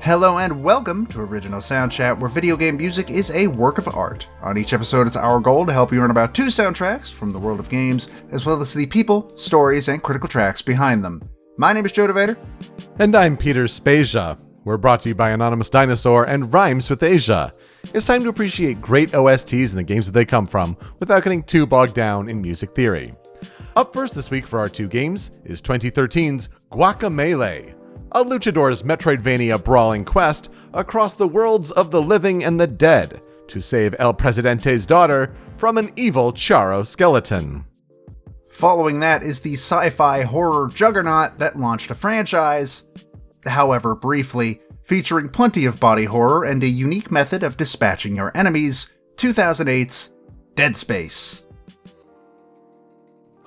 Hello and welcome to Original Soundchat, where video game music is a work of art. On each episode, it's our goal to help you learn about 2 soundtracks from the world of games, as well as the people, stories, and critical tracks behind them. My name is DeVader. And I'm Peter Spezia. We're brought to you by Anonymous Dinosaur and Rhymes with Asia. It's time to appreciate great OSTs and the games that they come from, without getting too bogged down in music theory. Up first this week for our 2 games is 2013's Guacamelee, a luchador's Metroidvania brawling quest across the worlds of the living and the dead to save El Presidente's daughter from an evil Charo skeleton. Following that is the sci-fi horror juggernaut that launched a franchise, however briefly, featuring plenty of body horror and a unique method of dispatching your enemies, 2008's Dead Space.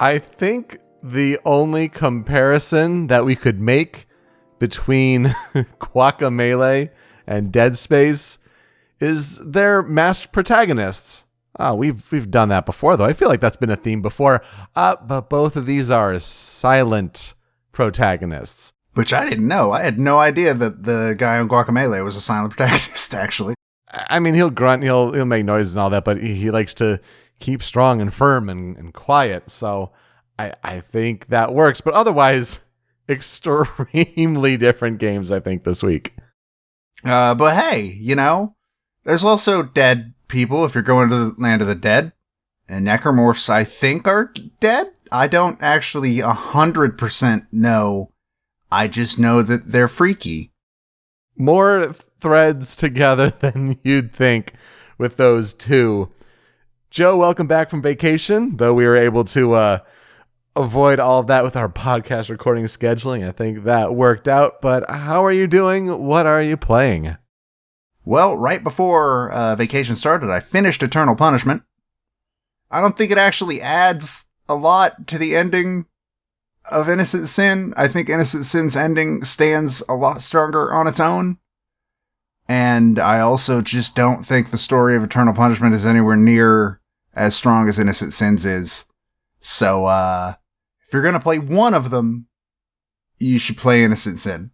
I think the only comparison that we could make between Guacamelee and Dead Space is their masked protagonists. We've done that before, though. I feel like that's been a theme before. But both of these are silent protagonists. Which I didn't know. I had no idea that the guy on Guacamelee was a silent protagonist, actually. I mean, he'll grunt, he'll make noises and all that, but he likes to keep strong and firm and quiet. So I think that works. But otherwise, extremely different games, I think, this week. But hey, there's also dead people if you're going to the land of the dead. And Necromorphs, I think, are dead. I don't actually 100% know. I just know that they're freaky. More threads together than you'd think with those 2. Joe, welcome back from vacation, though we were able to avoid all of that with our podcast recording scheduling. I think that worked out, but how are you doing? What are you playing? Well, right before vacation started, I finished Eternal Punishment. I don't think it actually adds a lot to the ending of Innocent Sin. I think Innocent Sin's ending stands a lot stronger on its own. And I also just don't think the story of Eternal Punishment is anywhere near as strong as Innocent Sin's is. So, if you're gonna play one of them, you should play Innocent Sin.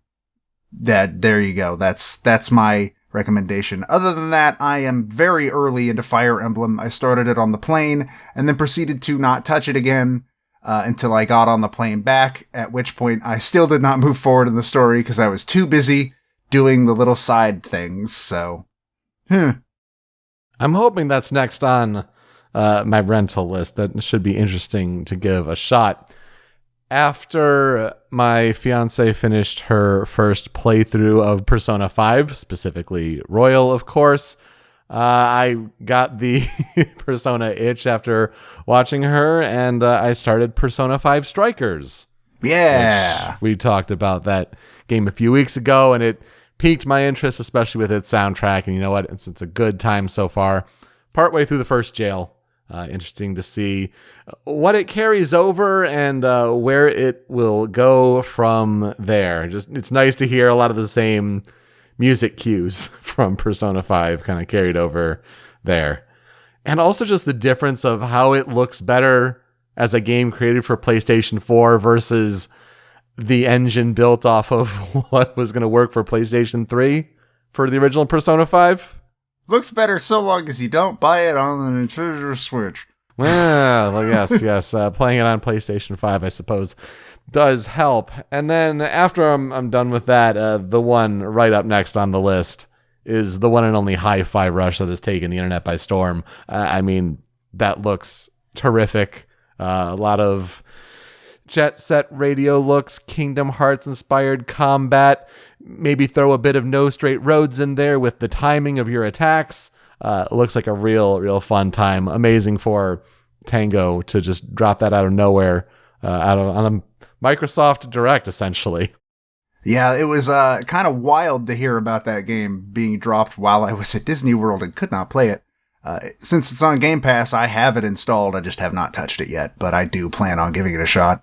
There you go. That's my recommendation. Other than that, I am very early into Fire Emblem. I started it on the plane and then proceeded to not touch it again until I got on the plane back, at which point I still did not move forward in the story because I was too busy doing the little side things. So, I'm hoping that's next on my rental list. That should be interesting to give a shot. After my fiance finished her first playthrough of Persona 5, specifically Royal, of course, I got the Persona itch after watching her, and I started Persona 5 Strikers. Yeah! We talked about that game a few weeks ago, and it piqued my interest, especially with its soundtrack, and you know what? It's a good time so far. Partway through the first jail. Interesting to see what it carries over and where it will go from there. It's nice to hear a lot of the same music cues from Persona 5 kind of carried over there. And also just the difference of how it looks better as a game created for PlayStation 4 versus the engine built off of what was going to work for PlayStation 3 for the original Persona 5. Looks better so long as you don't buy it on the Nintendo Switch. Well, yes. Playing it on PlayStation 5, I suppose, does help. And then after I'm done with that, the one right up next on the list is the one and only Hi-Fi Rush that has taken the internet by storm. I mean, that looks terrific. A lot of Jet Set Radio looks, Kingdom Hearts inspired combat. Maybe throw a bit of No Straight Roads in there with the timing of your attacks. It looks like a real fun time. Amazing for Tango to just drop that out of nowhere on a Microsoft Direct, essentially. Yeah, it was kind of wild to hear about that game being dropped while I was at Disney World and could not play it. Since it's on Game Pass, I have it installed. I just have not touched it yet, but I do plan on giving it a shot.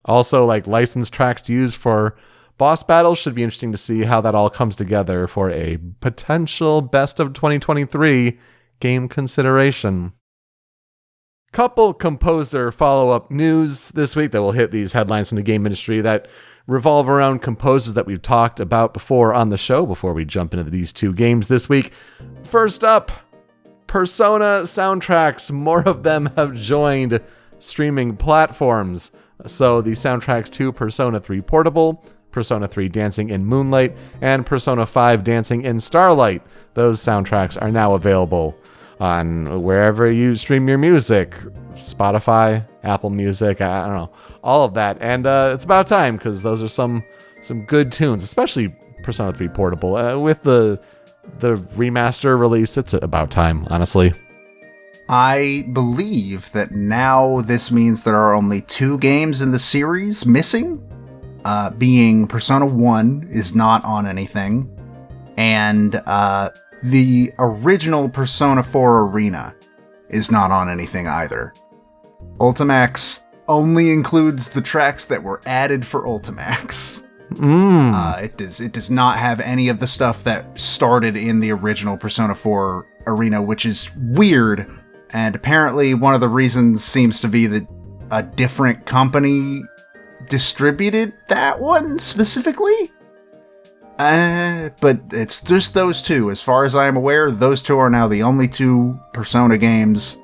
Also, licensed tracks to use for boss battles. Should be interesting to see how that all comes together for a potential best of 2023 game consideration. Couple composer follow-up news this week that will hit these headlines from the game industry that revolve around composers that we've talked about before on the show before we jump into these two games this week. First up, Persona soundtracks. More of them have joined streaming platforms. So the soundtracks to Persona 3 Portable, Persona 3 Dancing in Moonlight, and Persona 5 Dancing in Starlight. Those soundtracks are now available on wherever you stream your music. Spotify, Apple Music, I don't know, all of that. And it's about time, because those are some good tunes, especially Persona 3 Portable. With the remaster release, it's about time, honestly. I believe that now this means there are only 2 games in the series missing, being Persona 1 is not on anything, and the original Persona 4 Arena is not on anything either. Ultimax only includes the tracks that were added for Ultimax. It does not have any of the stuff that started in the original Persona 4 Arena, which is weird. And apparently one of the reasons seems to be that a different company distributed that one specifically. But it's just those 2. As far as I am aware, those 2 are now the only 2 Persona games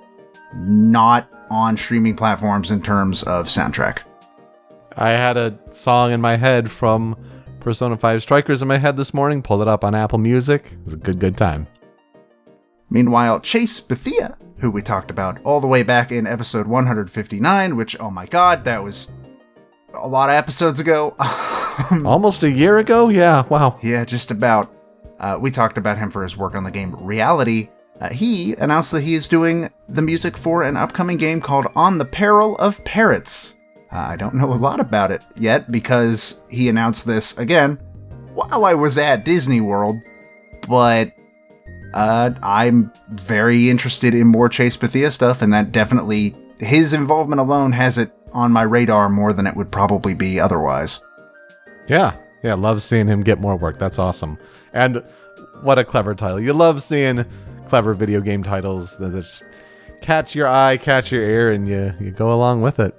not on streaming platforms in terms of soundtrack. I had a song in my head from Persona 5 Strikers in my head this morning, pulled it up on Apple Music. It was a good time. Meanwhile, Chase Bethia, who we talked about all the way back in episode 159, which, oh my god, that was a lot of episodes ago. Almost a year ago? Yeah, wow. Yeah, just about. We talked about him for his work on the game Reality. He announced that he is doing the music for an upcoming game called On the Peril of Parrots. I don't know a lot about it yet because he announced this, again, while I was at Disney World, but I'm very interested in more Chase Bethia stuff, and that definitely, his involvement alone has it on my radar more than it would probably be otherwise. Yeah, love seeing him get more work. That's awesome. And what a clever title. You love seeing clever video game titles that just catch your eye, catch your ear, and you go along with it.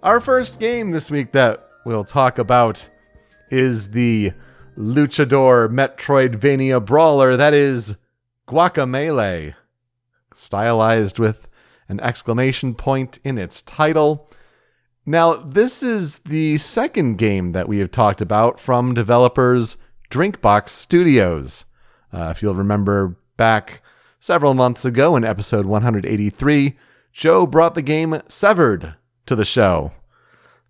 Our first game this week that we'll talk about is the luchador Metroidvania brawler, that is Guacamelee, stylized with an exclamation point in its title. Now, this is the second game that we have talked about from developers Drinkbox Studios. If you'll remember back several months ago in episode 183, Joe brought the game Severed to the show.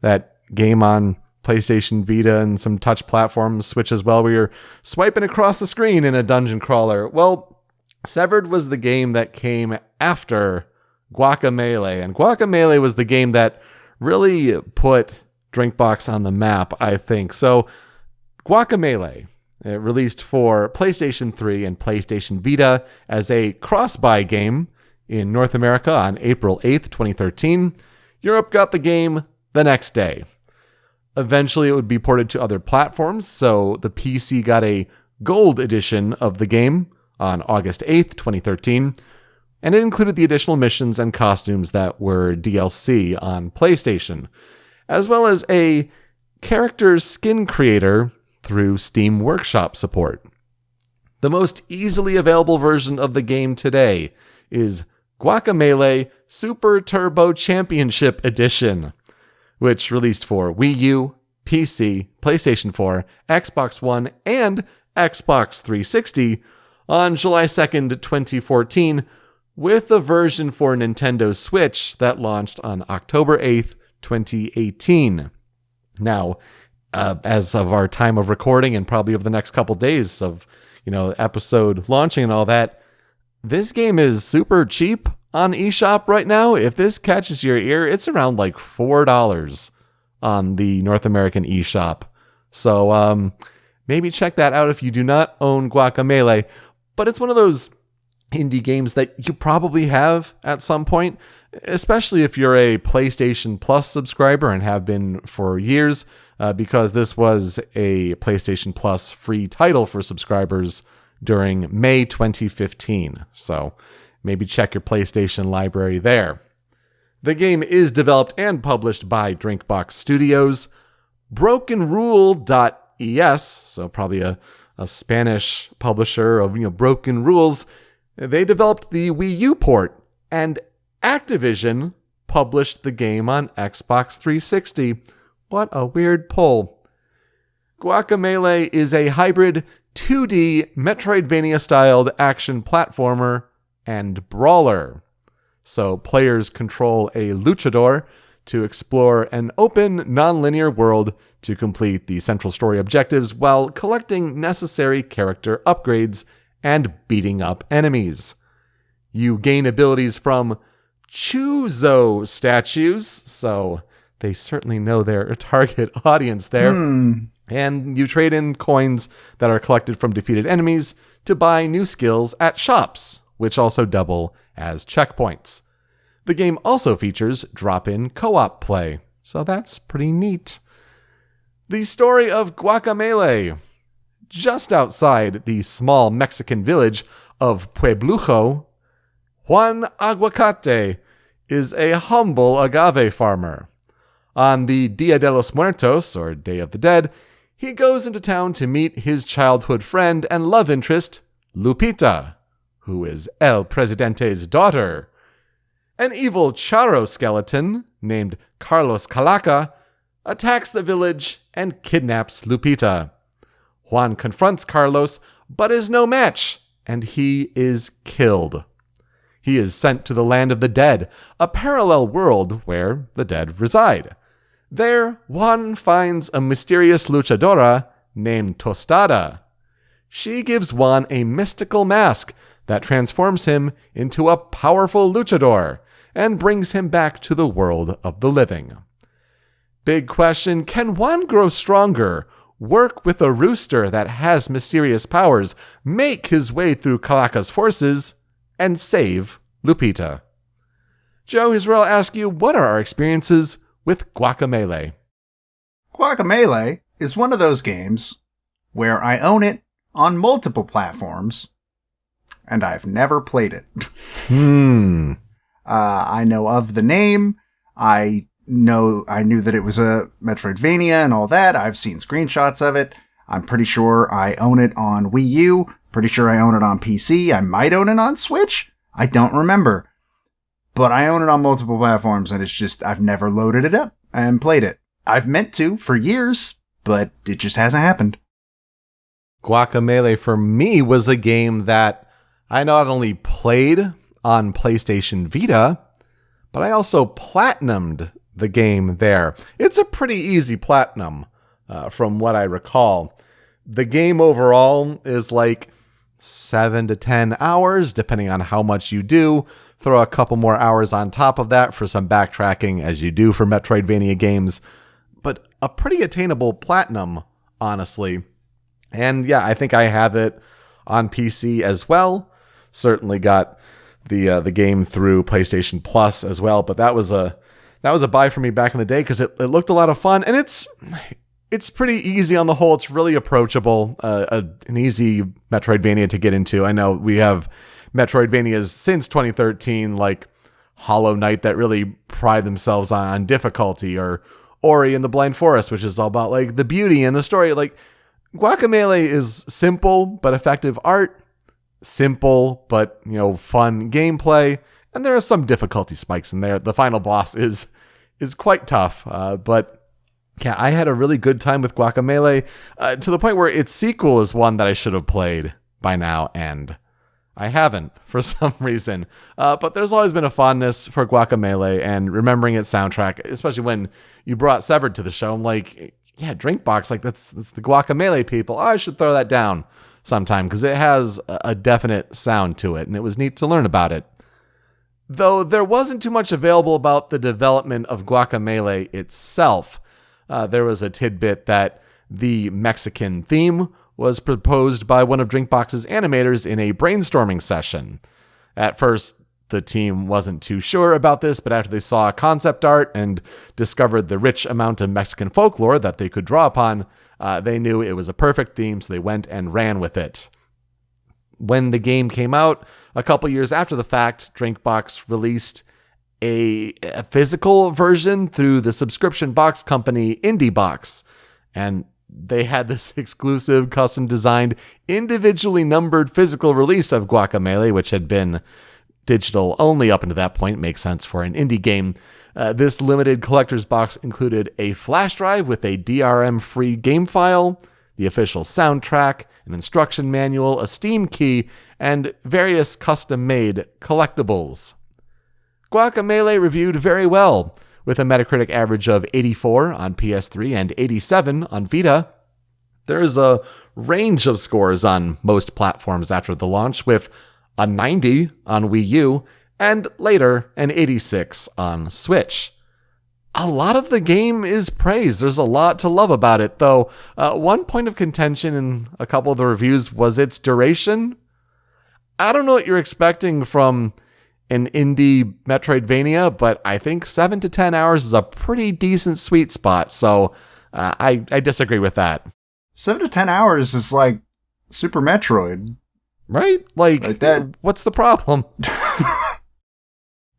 That game on PlayStation Vita and some touch platforms, Switch as well, where you're swiping across the screen in a dungeon crawler. Well, Severed was the game that came after Guacamelee, and Guacamelee was the game that really put Drinkbox on the map, I think. So, Guacamelee, it released for PlayStation 3 and PlayStation Vita as a cross-buy game in North America on April 8th, 2013. Europe got the game the next day. Eventually, it would be ported to other platforms, so the PC got a gold edition of the game on August 8th, 2013, and it included the additional missions and costumes that were DLC on PlayStation, as well as a character skin creator through Steam Workshop support. The most easily available version of the game today is Guacamelee Super Turbo Championship Edition, which released for Wii U, PC, PlayStation 4, Xbox One, and Xbox 360 on July 2nd, 2014, with a version for Nintendo Switch that launched on October 8th, 2018. Now, as of our time of recording and probably over the next couple days of, episode launching and all that, this game is super cheap on eShop right now. If this catches your ear, it's around like $4 on the North American eShop. So maybe check that out if you do not own Guacamelee. But it's one of those indie games that you probably have at some point, especially if you're a PlayStation Plus subscriber and have been for years, because this was a PlayStation Plus free title for subscribers during May 2015. So maybe check your PlayStation library there. The game is developed and published by Drinkbox Studios. BrokenRule.es, so probably a Spanish publisher of Broken Rules, they developed the Wii U port, and Activision published the game on Xbox 360. What a weird pull. Guacamelee is a hybrid 2D Metroidvania-styled action platformer and brawler. So players control a luchador to explore an open, non-linear world to complete the central story objectives while collecting necessary character upgrades and beating up enemies. You gain abilities from Chuzo statues, so they certainly know their target audience there. And you trade in coins that are collected from defeated enemies to buy new skills at shops, which also double as checkpoints. The game also features drop-in co-op play, so that's pretty neat. The story of Guacamelee. Just outside the small Mexican village of Pueblujo, Juan Aguacate is a humble agave farmer. On the Dia de los Muertos, or Day of the Dead, he goes into town to meet his childhood friend and love interest, Lupita, who is El Presidente's daughter. An evil Charo skeleton, named Carlos Calaca, attacks the village and kidnaps Lupita. Juan confronts Carlos, but is no match, and he is killed. He is sent to the land of the dead, a parallel world where the dead reside. There, Juan finds a mysterious luchadora named Tostada. She gives Juan a mystical mask that transforms him into a powerful luchador and brings him back to the world of the living. Big question, can Juan grow stronger, work with a rooster that has mysterious powers, make his way through Calaca's forces, and save Lupita? Joe, here's where I'll ask you, what are our experiences with Guacamelee? Guacamelee is one of those games where I own it on multiple platforms, and I've never played it. I know of the name. I knew that it was a Metroidvania and all that. I've seen screenshots of it. I'm pretty sure I own it on Wii U. Pretty sure I own it on PC. I might own it on Switch. I don't remember. But I own it on multiple platforms, and it's just, I've never loaded it up and played it. I've meant to for years, but it just hasn't happened. Guacamelee for me was a game that I not only played on PlayStation Vita, but I also platinumed the game there. It's a pretty easy platinum, from what I recall. The game overall is like 7 to 10 hours, depending on how much you do. Throw a couple more hours on top of that for some backtracking, as you do for Metroidvania games. But a pretty attainable platinum, honestly. And yeah, I think I have it on PC as well. Certainly got the game through PlayStation Plus as well. But that was a buy for me back in the day because it looked a lot of fun, and it's pretty easy on the whole. It's really approachable, an easy Metroidvania to get into. I know we have Metroidvanias since 2013, like Hollow Knight, that really pride themselves on difficulty, or Ori and the Blind Forest, which is all about like the beauty and the story. Like Guacamelee is simple but effective art, simple but fun gameplay, and there are some difficulty spikes in there. The final boss is quite tough, but yeah, I had a really good time with Guacamelee, to the point where its sequel is one that I should have played by now, and I haven't for some reason. But there's always been a fondness for Guacamelee, and remembering its soundtrack, especially when you brought Severed to the show, I'm like, yeah, Drinkbox, like that's the Guacamelee people. Oh, I should throw that down sometime because it has a definite sound to it, and it was neat to learn about it. Though there wasn't too much available about the development of Guacamelee itself. There was a tidbit that the Mexican theme was proposed by one of Drinkbox's animators in a brainstorming session. At first, the team wasn't too sure about this, but after they saw concept art and discovered the rich amount of Mexican folklore that they could draw upon, they knew it was a perfect theme, so they went and ran with it. When the game came out, a couple years after the fact, Drinkbox released a physical version through the subscription box company IndieBox. And they had this exclusive, custom-designed, individually numbered physical release of Guacamelee, which had been digital only up until that point. Makes sense for an indie game. This limited collector's box included a flash drive with a DRM-free game file, the official soundtrack, an instruction manual, a Steam key, and various custom-made collectibles. Guacamelee reviewed very well, with a Metacritic average of 84 on PS3 and 87 on Vita. There's a range of scores on most platforms after the launch, with a 90 on Wii U, and later an 86 on Switch. A lot of the game is praised. There's a lot to love about it, though. One point of contention in a couple of the reviews was its duration. I don't know what you're expecting from an indie Metroidvania, but I think 7 to 10 hours is a pretty decent sweet spot, so I disagree with that. 7 to 10 hours is like Super Metroid. Right? Like that. What's the problem?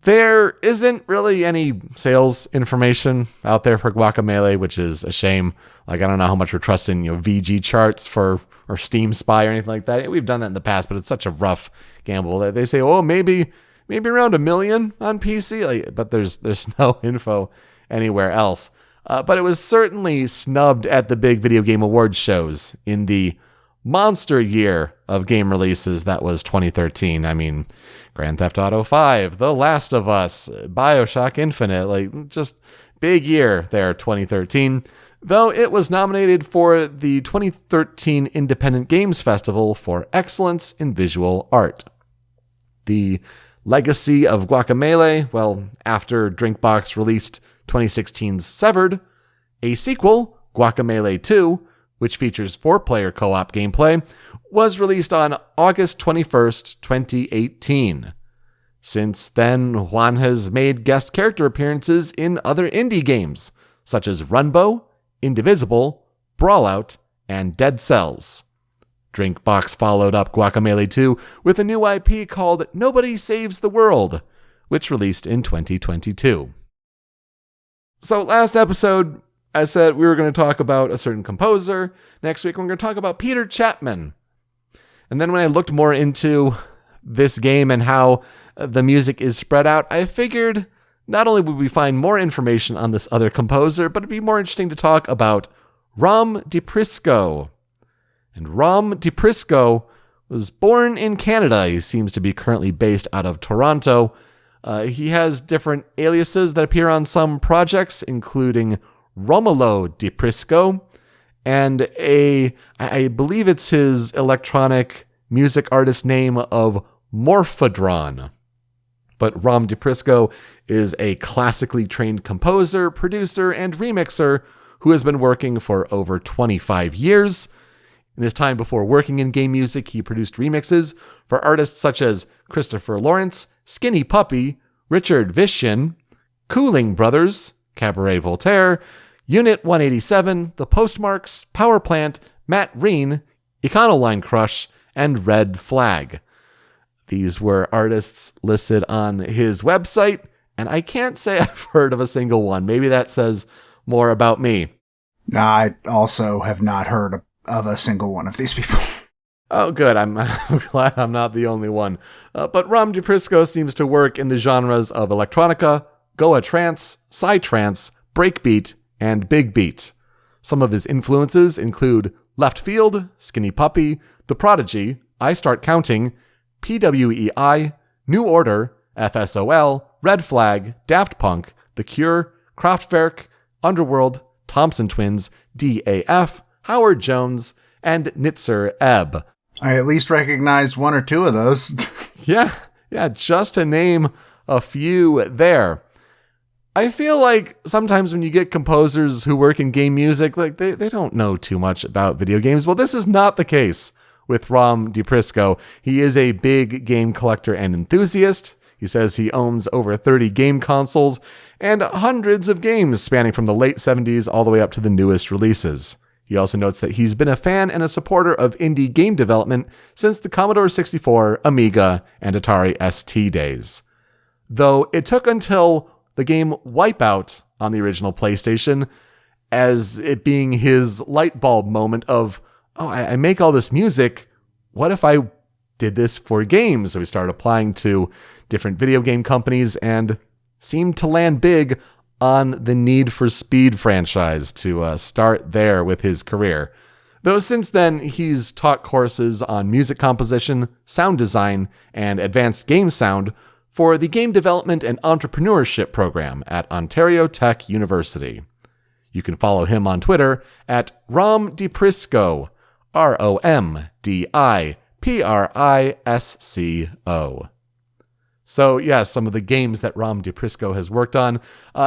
There isn't really any sales information out there for Guacamelee, which is a shame. Like, I don't know how much we're trusting, VG charts or Steam Spy or anything like that. We've done that in the past, but it's such a rough gamble that they say, oh, maybe around 1 million on PC, but there's no info anywhere else. But it was certainly snubbed at the big video game awards shows in the monster year of game releases that was 2013. I mean, Grand Theft Auto 5, The Last of Us, BioShock Infinite, just big year there, 2013. Though it was nominated for the 2013 Independent Games Festival for Excellence in Visual Art. The legacy of Guacamelee, well, after Drinkbox released 2016's Severed, a sequel, Guacamelee 2, which features 4-player co-op gameplay, was released on August 21st, 2018. Since then, Juan has made guest character appearances in other indie games, such as Runbow, Indivisible, Brawlout, and Dead Cells. Drinkbox followed up Guacamelee 2 with a new IP called Nobody Saves the World, which released in 2022. So last episode, I said we were going to talk about a certain composer. Next week, we're going to talk about Peter Chapman. And then when I looked more into this game and how the music is spread out, I figured not only would we find more information on this other composer, but it'd be more interesting to talk about Rom Di Prisco. And Rom Di Prisco was born in Canada. He seems to be currently based out of Toronto. He has different aliases that appear on some projects, including Romolo Di Prisco, and I believe it's his electronic music artist name of Morphadron. But Rom Di Prisco is a classically trained composer, producer, and remixer who has been working for over 25 years. In his time before working in game music, he produced remixes for artists such as Christopher Lawrence, Skinny Puppy, Richard Vishin, Cooling Brothers, Cabaret Voltaire, Unit 187, The Postmarks, Power Plant, Matt Reen, Econoline Crush, and Red Flag. These were artists listed on his website, and I can't say I've heard of a single one. Maybe that says more about me. I also have not heard of a single one of these people. Oh, good. I'm glad I'm not the only one. But Rom Di Prisco seems to work in the genres of electronica, Goa trance, psytrance, breakbeat, and big beat. Some of his influences include Left Field, Skinny Puppy, The Prodigy, I Start Counting, PWEI, New Order, FSOL, Red Flag, Daft Punk, The Cure, Kraftwerk, Underworld, Thompson Twins, DAF, Howard Jones, and Nitzer Ebb. I at least recognize one or two of those. Yeah, just to name a few there. I feel like sometimes when you get composers who work in game music, they don't know too much about video games. Well, this is not the case with Rom Di Prisco. He is a big game collector and enthusiast. He says he owns over 30 game consoles and hundreds of games spanning from the late 70s all the way up to the newest releases. He also notes that he's been a fan and a supporter of indie game development since the Commodore 64, Amiga, and Atari ST days. Though it took until the game Wipeout on the original PlayStation as it being his light bulb moment of, oh, I make all this music. What if I did this for games? So he started applying to different video game companies and seemed to land big on the Need for Speed franchise to start there with his career. Though since then, he's taught courses on music composition, sound design, and advanced game sound for the Game Development and Entrepreneurship program at Ontario Tech University. You can follow him on Twitter at Rom Di Prisco, RomDiPrisco. So, yes, some of the games that Rom Di Prisco has worked on.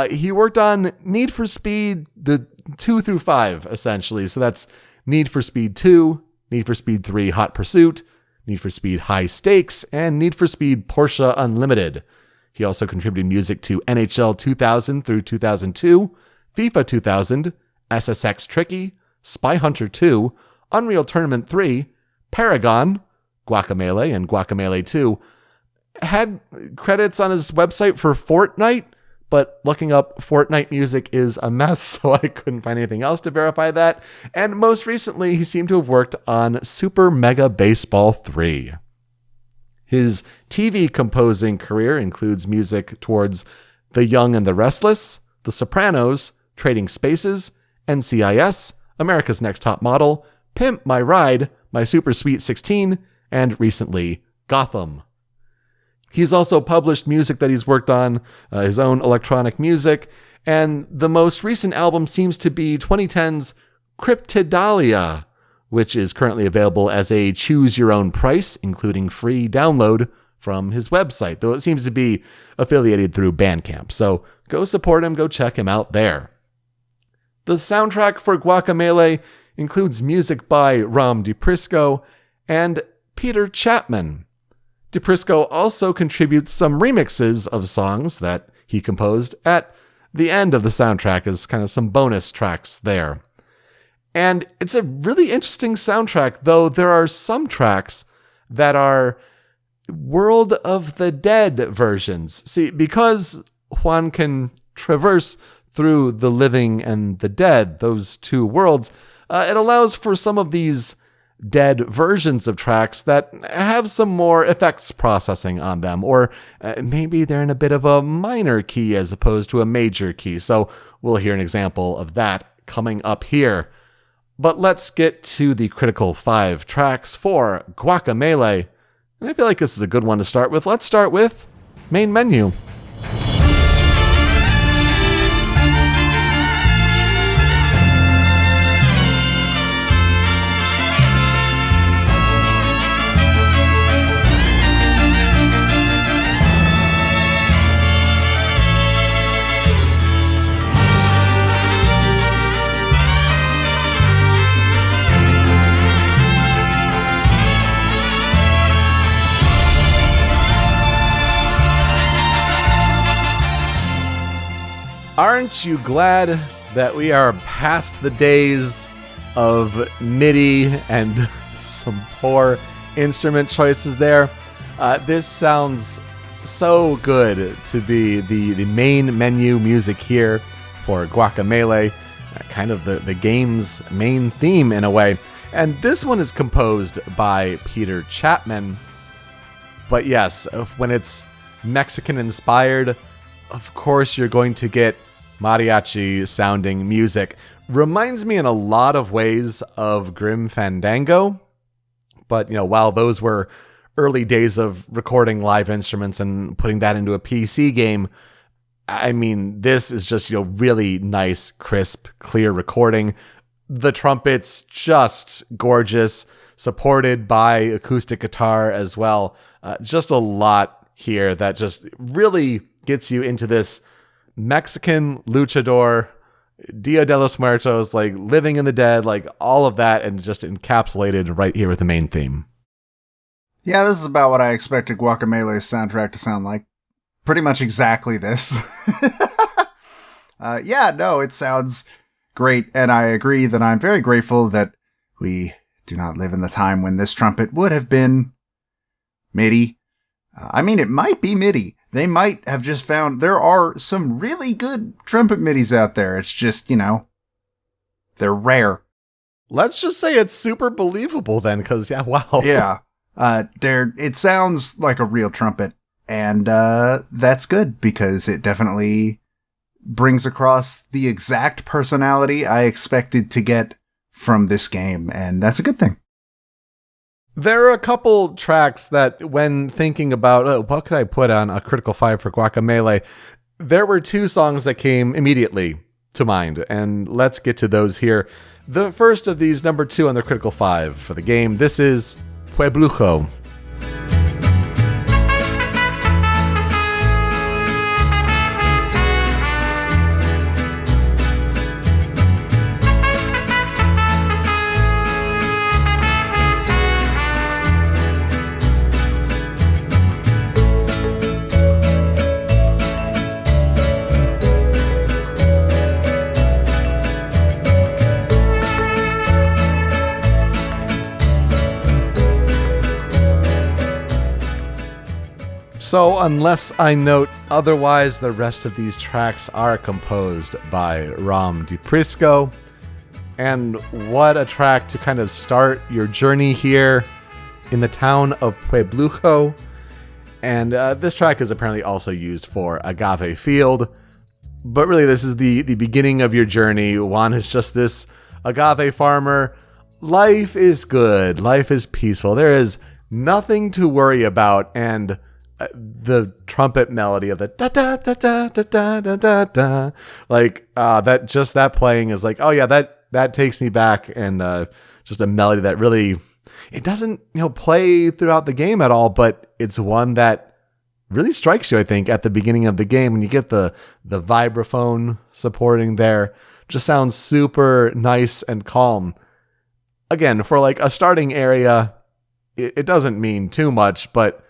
He worked on Need for Speed, the 2 through 5, essentially. So that's Need for Speed 2, Need for Speed 3 Hot Pursuit, Need for Speed High Stakes, and Need for Speed Porsche Unlimited. He also contributed music to NHL 2000 through 2002, FIFA 2000, SSX Tricky, Spy Hunter 2, Unreal Tournament 3, Paragon, Guacamelee, and Guacamelee 2. Had credits on his website for Fortnite, but looking up Fortnite music is a mess, so I couldn't find anything else to verify that. And most recently, he seemed to have worked on Super Mega Baseball 3. His TV composing career includes music towards The Young and the Restless, The Sopranos, Trading Spaces, NCIS, America's Next Top Model, Pimp My Ride, My Super Sweet 16, and recently, Gotham. He's also published music that he's worked on, his own electronic music, and the most recent album seems to be 2010's Cryptidalia, which is currently available as a choose-your-own price, including free download from his website, though it seems to be affiliated through Bandcamp. So go support him, go check him out there. The soundtrack for Guacamelee includes music by Rom Di Prisco and Peter Chapman. Di Prisco also contributes some remixes of songs that he composed at the end of the soundtrack as kind of some bonus tracks there. And it's a really interesting soundtrack, though there are some tracks that are World of the Dead versions. See, because Juan can traverse through the living and the dead, those two worlds, it allows for some of these dead versions of tracks that have some more effects processing on them, or maybe they're in a bit of a minor key as opposed to a major key. So we'll hear an example of that coming up here. But let's get to the critical 5 tracks for Guacamelee. And I feel like this is a good one to start with. Let's start with Main Menu. Aren't you glad that we are past the days of MIDI and some poor instrument choices there? This sounds so good to be the main menu music here for Guacamelee, kind of the game's main theme in a way. And this one is composed by Peter Chapman. But yes, when it's Mexican inspired, of course you're going to get mariachi sounding music. Reminds me in a lot of ways of Grim Fandango. But, while those were early days of recording live instruments and putting that into a PC game, I mean, this is just, really nice, crisp, clear recording. The trumpets, just gorgeous, supported by acoustic guitar as well. Just a lot here that just really gets you into this Mexican luchador, Dia de los Muertos, like living in the dead, like all of that, and just encapsulated right here with the main theme. Yeah, this is about what I expected Guacamelee's soundtrack to sound like. Pretty much exactly this. It sounds great, and I agree that I'm very grateful that we do not live in the time when this trumpet would have been MIDI. It might be MIDI. They might have just found there are some really good trumpet midis out there. It's just, They're rare. Let's just say it's super believable then, because, yeah, wow. Yeah. It sounds like a real trumpet, and that's good, because it definitely brings across the exact personality I expected to get from this game, and that's a good thing. There are a couple tracks that, when thinking about, what could I put on a Critical 5 for Guacamelee, there were two songs that came immediately to mind, and let's get to those here. The first of these, number 2 on the Critical 5 for the game, this is Pueblujo. So unless I note otherwise, the rest of these tracks are composed by Rom Di Prisco. And what a track to kind of start your journey here in the town of Pueblujo. And this track is apparently also used for Agave Field. But really, this is the beginning of your journey. Juan is just this agave farmer. Life is good. Life is peaceful. There is nothing to worry about. And the trumpet melody of the da da da da da da da da da, like that playing is like, oh yeah, that takes me back, and just a melody that really, it doesn't play throughout the game at all, but it's one that really strikes you, I think, at the beginning of the game when you get the vibraphone supporting there. Just sounds super nice and calm. Again, for like a starting area, it doesn't mean too much, but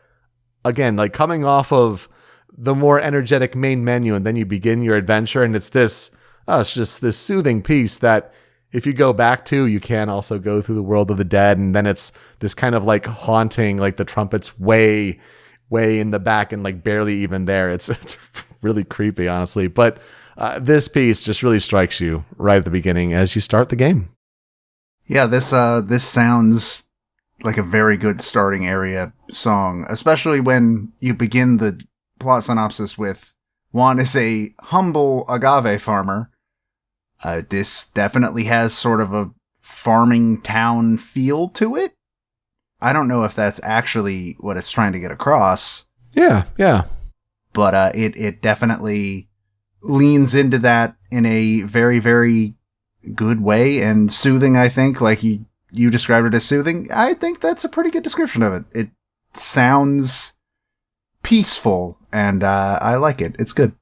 again, like coming off of the more energetic main menu, and then you begin your adventure, and it's just this soothing piece that if you go back to, you can also go through the world of the dead, and then it's this kind of like haunting, like the trumpet's way in the back and like barely even there. It's really creepy, honestly. But this piece just really strikes you right at the beginning as you start the game. Yeah, this sounds like a very good starting area song, especially when you begin the plot synopsis with Juan is a humble agave farmer. This definitely has sort of a farming town feel to it. I don't know if that's actually what it's trying to get across. Yeah. But it definitely leans into that in a very, very good way, and soothing, I think, like you described it as soothing. I think that's a pretty good description of it. It sounds peaceful, and I like it. It's good.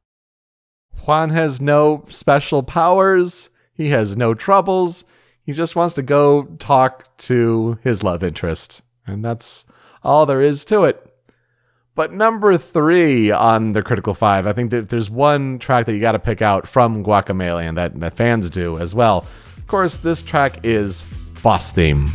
Juan has no special powers. He has no troubles. He just wants to go talk to his love interest, and that's all there is to it. But number 3 on the Critical 5, I think that there's one track that you got to pick out from Guacamelee, and that fans do as well. Of course, this track is Boss Theme.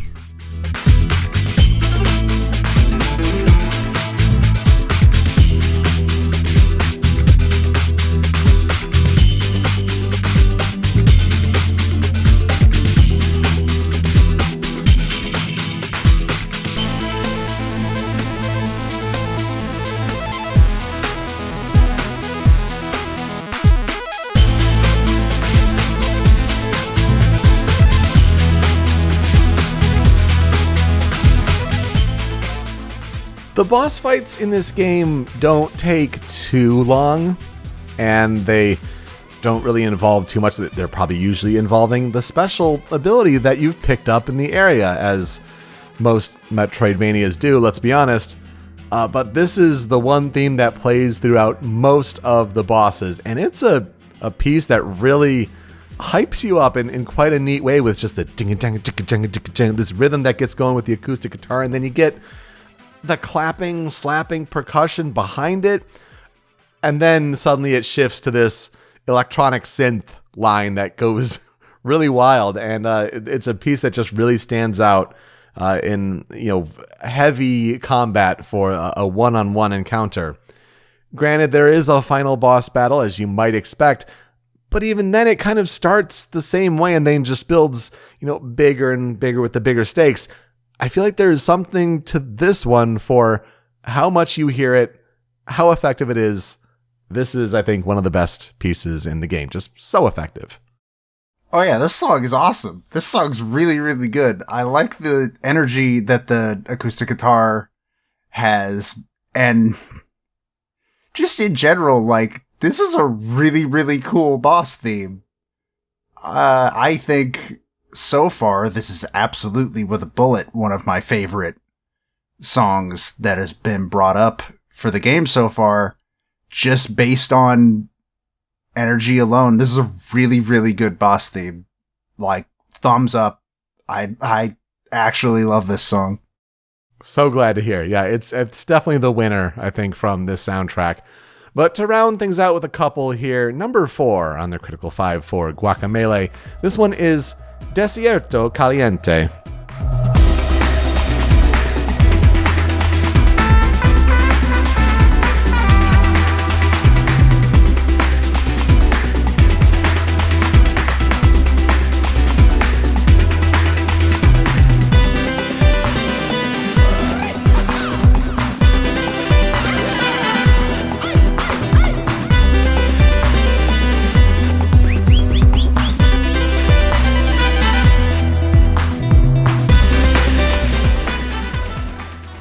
The boss fights in this game don't take too long, and they don't really involve too much. They're probably usually involving the special ability that you've picked up in the area, as most Metroidvanias do, let's be honest. But this is the one theme that plays throughout most of the bosses, and it's a piece that really hypes you up in quite a neat way, with just the ding-a-dang-a-ding-a-dang-a-ding, this rhythm that gets going with the acoustic guitar, and then you get the clapping, slapping percussion behind it, and then suddenly it shifts to this electronic synth line that goes really wild, and it's a piece that just really stands out in heavy combat for a one-on-one encounter. Granted, there is a final boss battle, as you might expect, But even then, it kind of starts the same way and then just builds, bigger and bigger with the bigger stakes. I feel like there's something to this one for how much you hear it, how effective it is. This is, I think, one of the best pieces in the game. Just so effective. Oh yeah, this song is awesome. This song's really, really good. I like the energy that the acoustic guitar has, and just in general, like, this is a really, really cool boss theme. I think so far, this is absolutely with a bullet one of my favorite songs that has been brought up for the game so far, just based on energy alone. This is a really, really good boss theme. Like, thumbs up. I actually love this song. So glad to hear. Yeah, it's definitely the winner, I think, from this soundtrack. But to round things out with a couple here, number 4 on their Critical 5 for Guacamelee. This one is Desierto Caliente.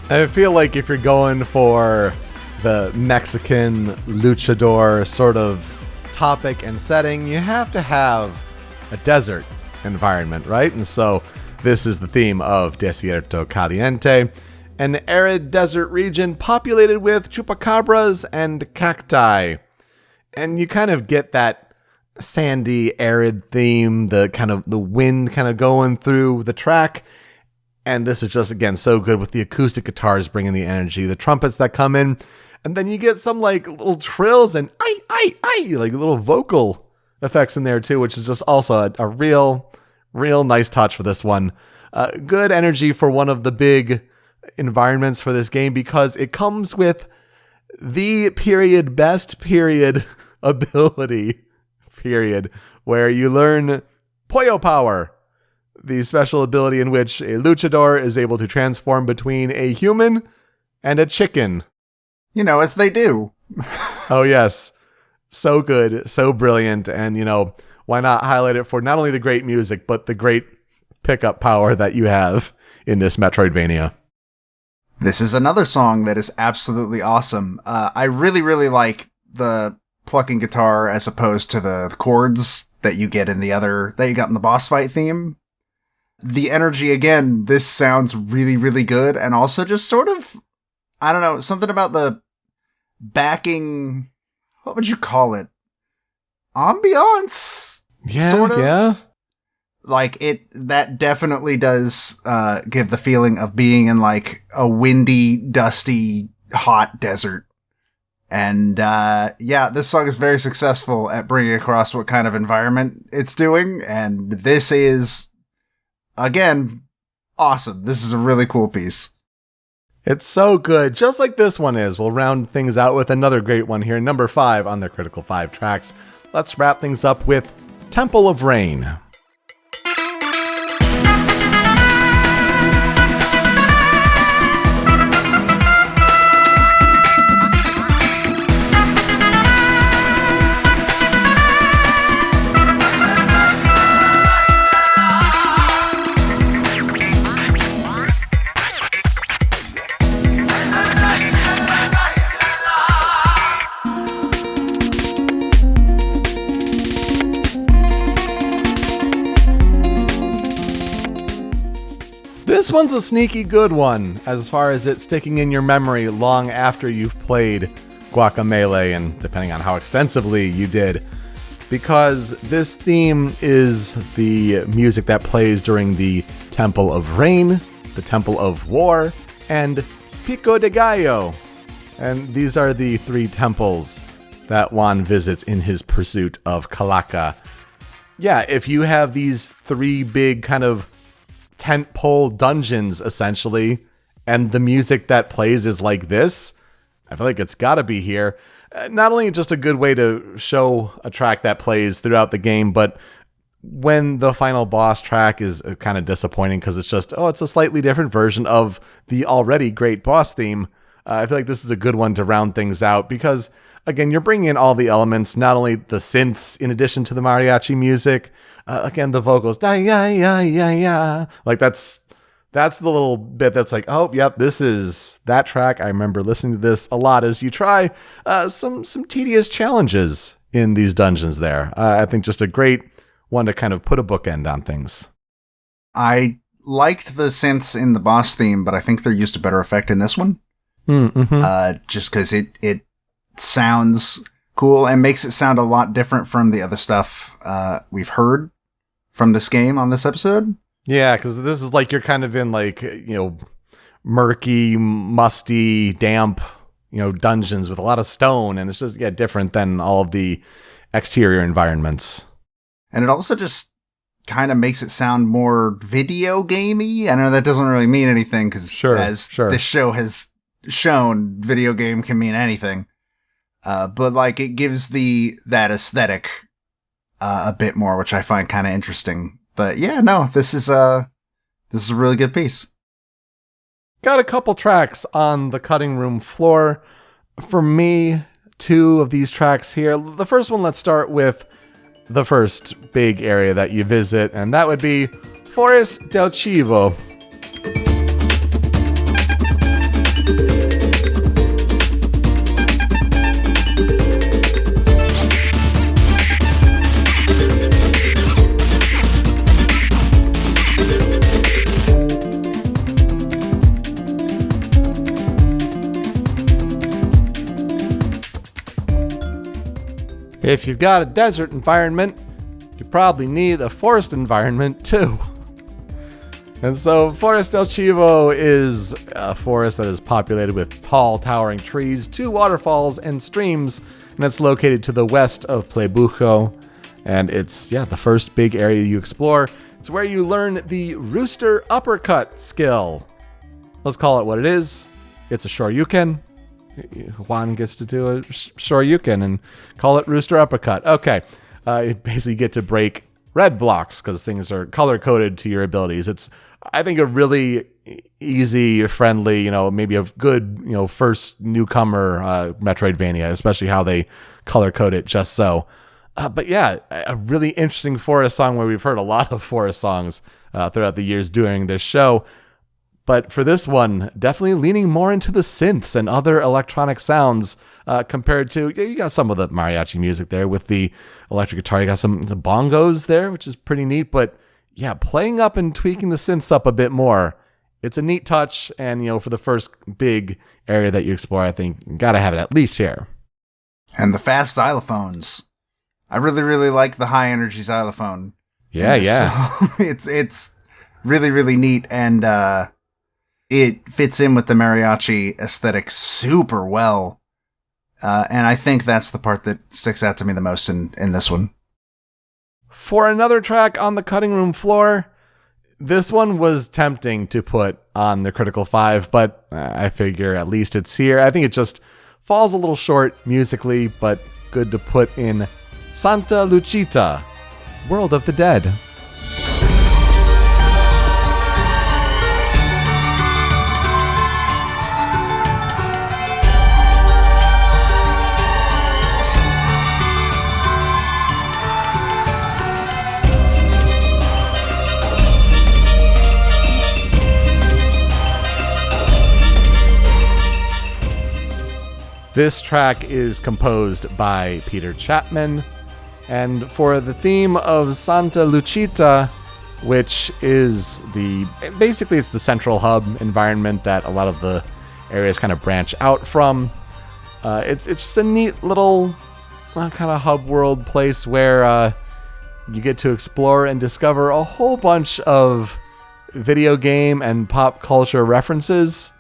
I feel like if you're going for the Mexican luchador sort of topic and setting, you have to have a desert environment, right? And so this is the theme of Desierto Caliente, an arid desert region populated with chupacabras and cacti. And you kind of get that sandy, arid theme, the wind kind of going through the track. And this is just, again, so good with the acoustic guitars bringing the energy, the trumpets that come in, and then you get some like little trills and like little vocal effects in there too, which is just also a real nice touch for this one. Good energy for one of the big environments for this game because it comes with the best ability, where you learn Pollo Power, the special ability in which a luchador is able to transform between a human and a chicken. As they do. Oh, yes. So good, so brilliant, and, why not highlight it for not only the great music, but the great pickup power that you have in this Metroidvania. This is another song that is absolutely awesome. I really, really like the plucking guitar as opposed to the chords that you get in that you got in the boss fight theme. The energy, again, this sounds really, really good. And also just sort of, I don't know, something about the backing, what would you call it? Ambiance? Yeah, sort of. Yeah. Like, that definitely does give the feeling of being in, like, a windy, dusty, hot desert. And, this song is very successful at bringing across what kind of environment it's doing. And this is, again, awesome. This is a really cool piece. It's so good, just like this one is. We'll round things out with another great one here, number 5 on their Critical 5 tracks. Let's wrap things up with Temple of Rain. This one's a sneaky good one, as far as it sticking in your memory long after you've played Guacamelee, and depending on how extensively you did, because this theme is the music that plays during the Temple of Rain, the Temple of War, and Pico de Gallo. And these are the 3 temples that Juan visits in his pursuit of Calaca. Yeah, if you have these 3 big kind of tentpole dungeons, essentially, and the music that plays is like this, I feel like it's gotta be here. not only just a good way to show a track that plays throughout the game, but when the final boss track is kind of disappointing because it's just, it's a slightly different version of the already great boss theme. I feel like this is a good one to round things out because, again, you're bringing in all the elements, not only the synths in addition to the mariachi music, again, the vocals, da ya ya ya ya, like that's the little bit that's like, oh, yep, this is that track. I remember listening to this a lot as you try some tedious challenges in these dungeons there. I think just a great one to kind of put a bookend on things. I liked the synths in the boss theme, but I think they're used to better effect in this one. Just because it sounds cool and makes it sound a lot different from the other stuff we've heard from this game on this episode. Yeah, because this is like you're kind of in like, murky, musty, damp, dungeons with a lot of stone, and it's just different than all of the exterior environments. And it also just kind of makes it sound more video gamey. I know that doesn't really mean anything because this show has shown, video game can mean anything. But like it gives that aesthetic a bit more, which I find kind of interesting. But yeah, no, this is a really good piece. Got a couple tracks on the cutting room floor. For me, 2 of these tracks here. The first one, let's start with the first big area that you visit, and that would be Forest del Chivo. If you've got a desert environment, you probably need a forest environment too. And so Forest del Chivo is a forest that is populated with tall, towering trees, 2 waterfalls and streams, and it's located to the west of Plebujo. And it's, the first big area you explore. It's where you learn the Rooster Uppercut skill. Let's call it what it is. It's a Shoryuken. Juan gets to do a Shoryuken and call it Rooster Uppercut. Okay. You basically get to break red blocks because things are color-coded to your abilities. It's, I think, a really easy, friendly, maybe a good, first newcomer Metroidvania, especially how they color-code it just so. But yeah, a really interesting forest song where we've heard a lot of forest songs throughout the years during this show. But for this one, definitely leaning more into the synths and other electronic sounds compared to, you got some of the mariachi music there with the electric guitar. You got the bongos there, which is pretty neat. But yeah, playing up and tweaking the synths up a bit more. It's a neat touch. And, for the first big area that you explore, I think you got to have it at least here. And the fast xylophones. I really, really like the high energy xylophone. Yeah. So it's really, really neat. And, it fits in with the mariachi aesthetic super well. And I think that's the part that sticks out to me the most in this one. For another track on the cutting room floor, this one was tempting to put on the Critical 5, but I figure at least it's here. I think it just falls a little short musically, but good to put in Santa Lucita, World of the Dead. This track is composed by Peter Chapman, and for the theme of Santa Lucita, which is basically it's the central hub environment that a lot of the areas kind of branch out from. It's just a neat little kind of hub world place where you get to explore and discover a whole bunch of video game and pop culture references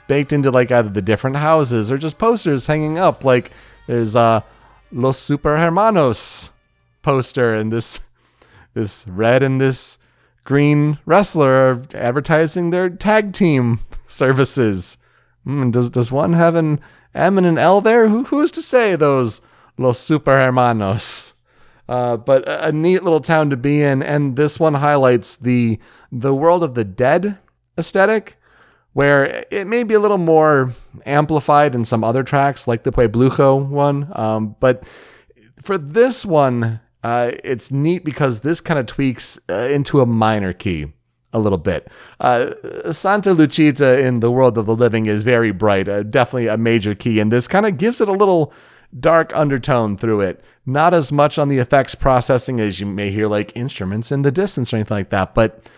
baked into like either the different houses or just posters hanging up. Like there's Los Super Hermanos poster, and this red and this green wrestler are advertising their tag team services. Does one have an M and an L there. Who's to say those Los Super Hermanos? But a neat little town to be in, and this one highlights the world of the dead aesthetic, where it may be a little more amplified in some other tracks, like the Pueblujo one. But for this one, it's neat because this kind of tweaks into a minor key a little bit. Santa Lucita in the world of the living is very bright, definitely a major key, and this kind of gives it a little dark undertone through it. Not as much on the effects processing as you may hear like instruments in the distance or anything like that, but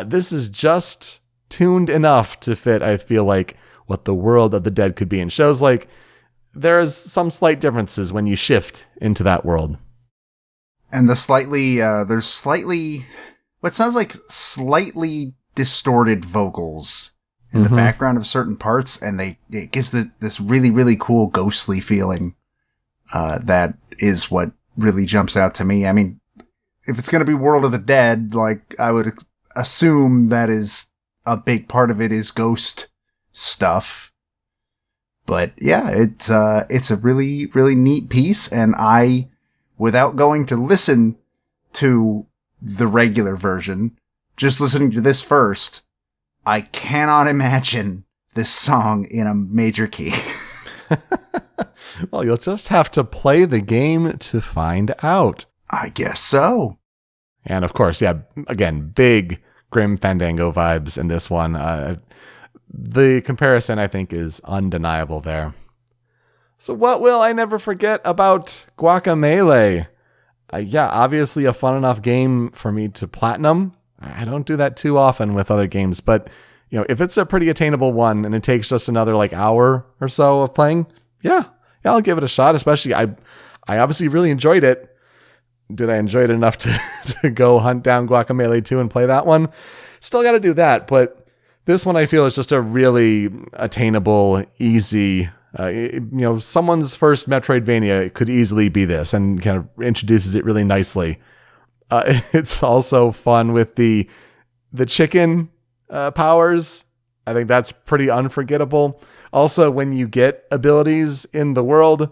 this is just tuned enough to fit, I feel like, what the world of the dead could be, and shows like there's some slight differences when you shift into that world. And there's slightly what sounds like slightly distorted vocals in the background of certain parts, and it gives this really, really cool ghostly feeling. That is what really jumps out to me. I mean, if it's going to be World of the Dead, like, I would assume that is a big part of it is ghost stuff. But yeah, it's a really, really neat piece. And without going to listen to the regular version, just listening to this first, I cannot imagine this song in a major key. Well, you'll just have to play the game to find out. I guess so. And of course, yeah, again, big Grim Fandango vibes in this one. The comparison, I think, is undeniable there. So what will I never forget about Guacamelee? Yeah, obviously a fun enough game for me to platinum. I don't do that too often with other games, but if it's a pretty attainable one and it takes just another like hour or so of playing, yeah, I'll give it a shot. Especially, I obviously really enjoyed it. Did I enjoy it enough to go hunt down Guacamelee 2 and play that one? Still got to do that, but this one I feel is just a really attainable, easy, someone's first Metroidvania could easily be this, and kind of introduces it really nicely. It's also fun with the chicken powers. I think that's pretty unforgettable. Also, when you get abilities in the world,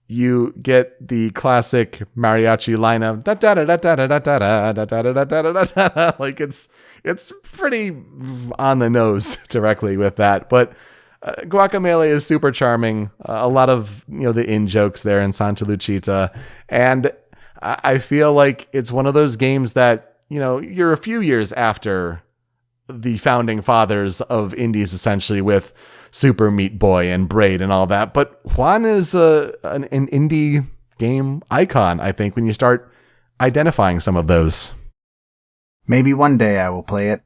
you get the classic mariachi line of da da da da da da da da da da da da da. Like it's pretty on the nose directly with that. But Guacamelee is super charming. A lot of the in jokes there in Santa Lucita, and I feel like it's one of those games that you're a few years after the founding fathers of indies, essentially, with Super Meat Boy and Braid and all that. But Juan is an indie game icon, I think, when you start identifying some of those. Maybe one day I will play it.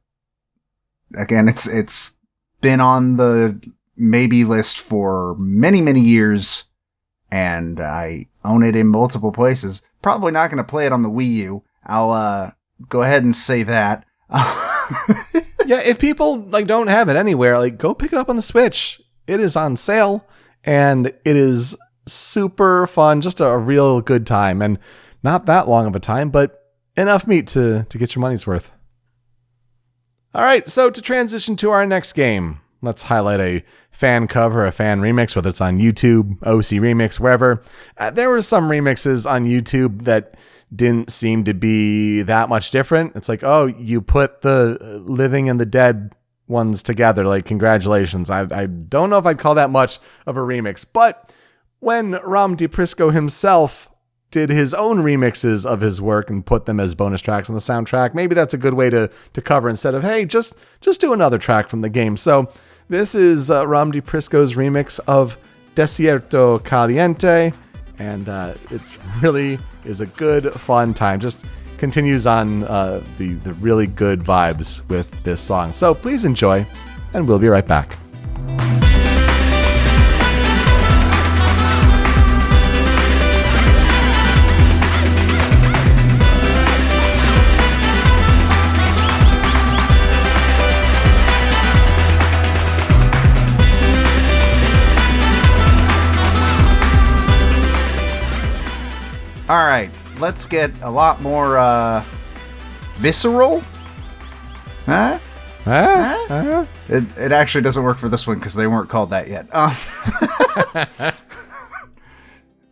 Again, it's been on the maybe list for many, many years, and I own it in multiple places. Probably not going to play it on the Wii U. I'll go ahead and say that. Yeah, if people don't have it anywhere, go pick it up on the Switch. It is on sale, and it is super fun. Just a real good time, and not that long of a time, but enough meat to get your money's worth. All right, so to transition to our next game, let's highlight a fan cover, a fan remix, whether it's on YouTube, OC Remix, wherever. There were some remixes on YouTube that didn't seem to be that much different. It's like, oh, you put the living and the dead ones together. Congratulations. I don't know if I'd call that much of a remix. But when Rom Di Prisco himself did his own remixes of his work and put them as bonus tracks on the soundtrack, maybe that's a good way to cover instead of, hey, just do another track from the game. So this is Rom Di Prisco's remix of Desierto Caliente, and it really is a good, fun time. Just continues on the really good vibes with this song. So please enjoy, and we'll be right back. All right, let's get a lot more visceral. Huh? It actually doesn't work for this one because they weren't called that yet.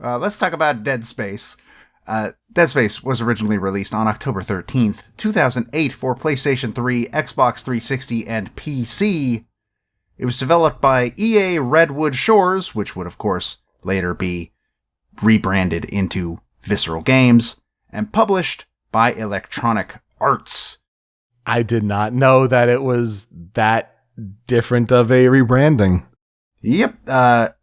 Let's talk about Dead Space. Dead Space was originally released on October 13th, 2008 for PlayStation 3, Xbox 360, and PC. It was developed by EA Redwood Shores, which would of course later be rebranded into Visceral Games, and published by Electronic Arts. I did not know that it was that different of a rebranding. Yep.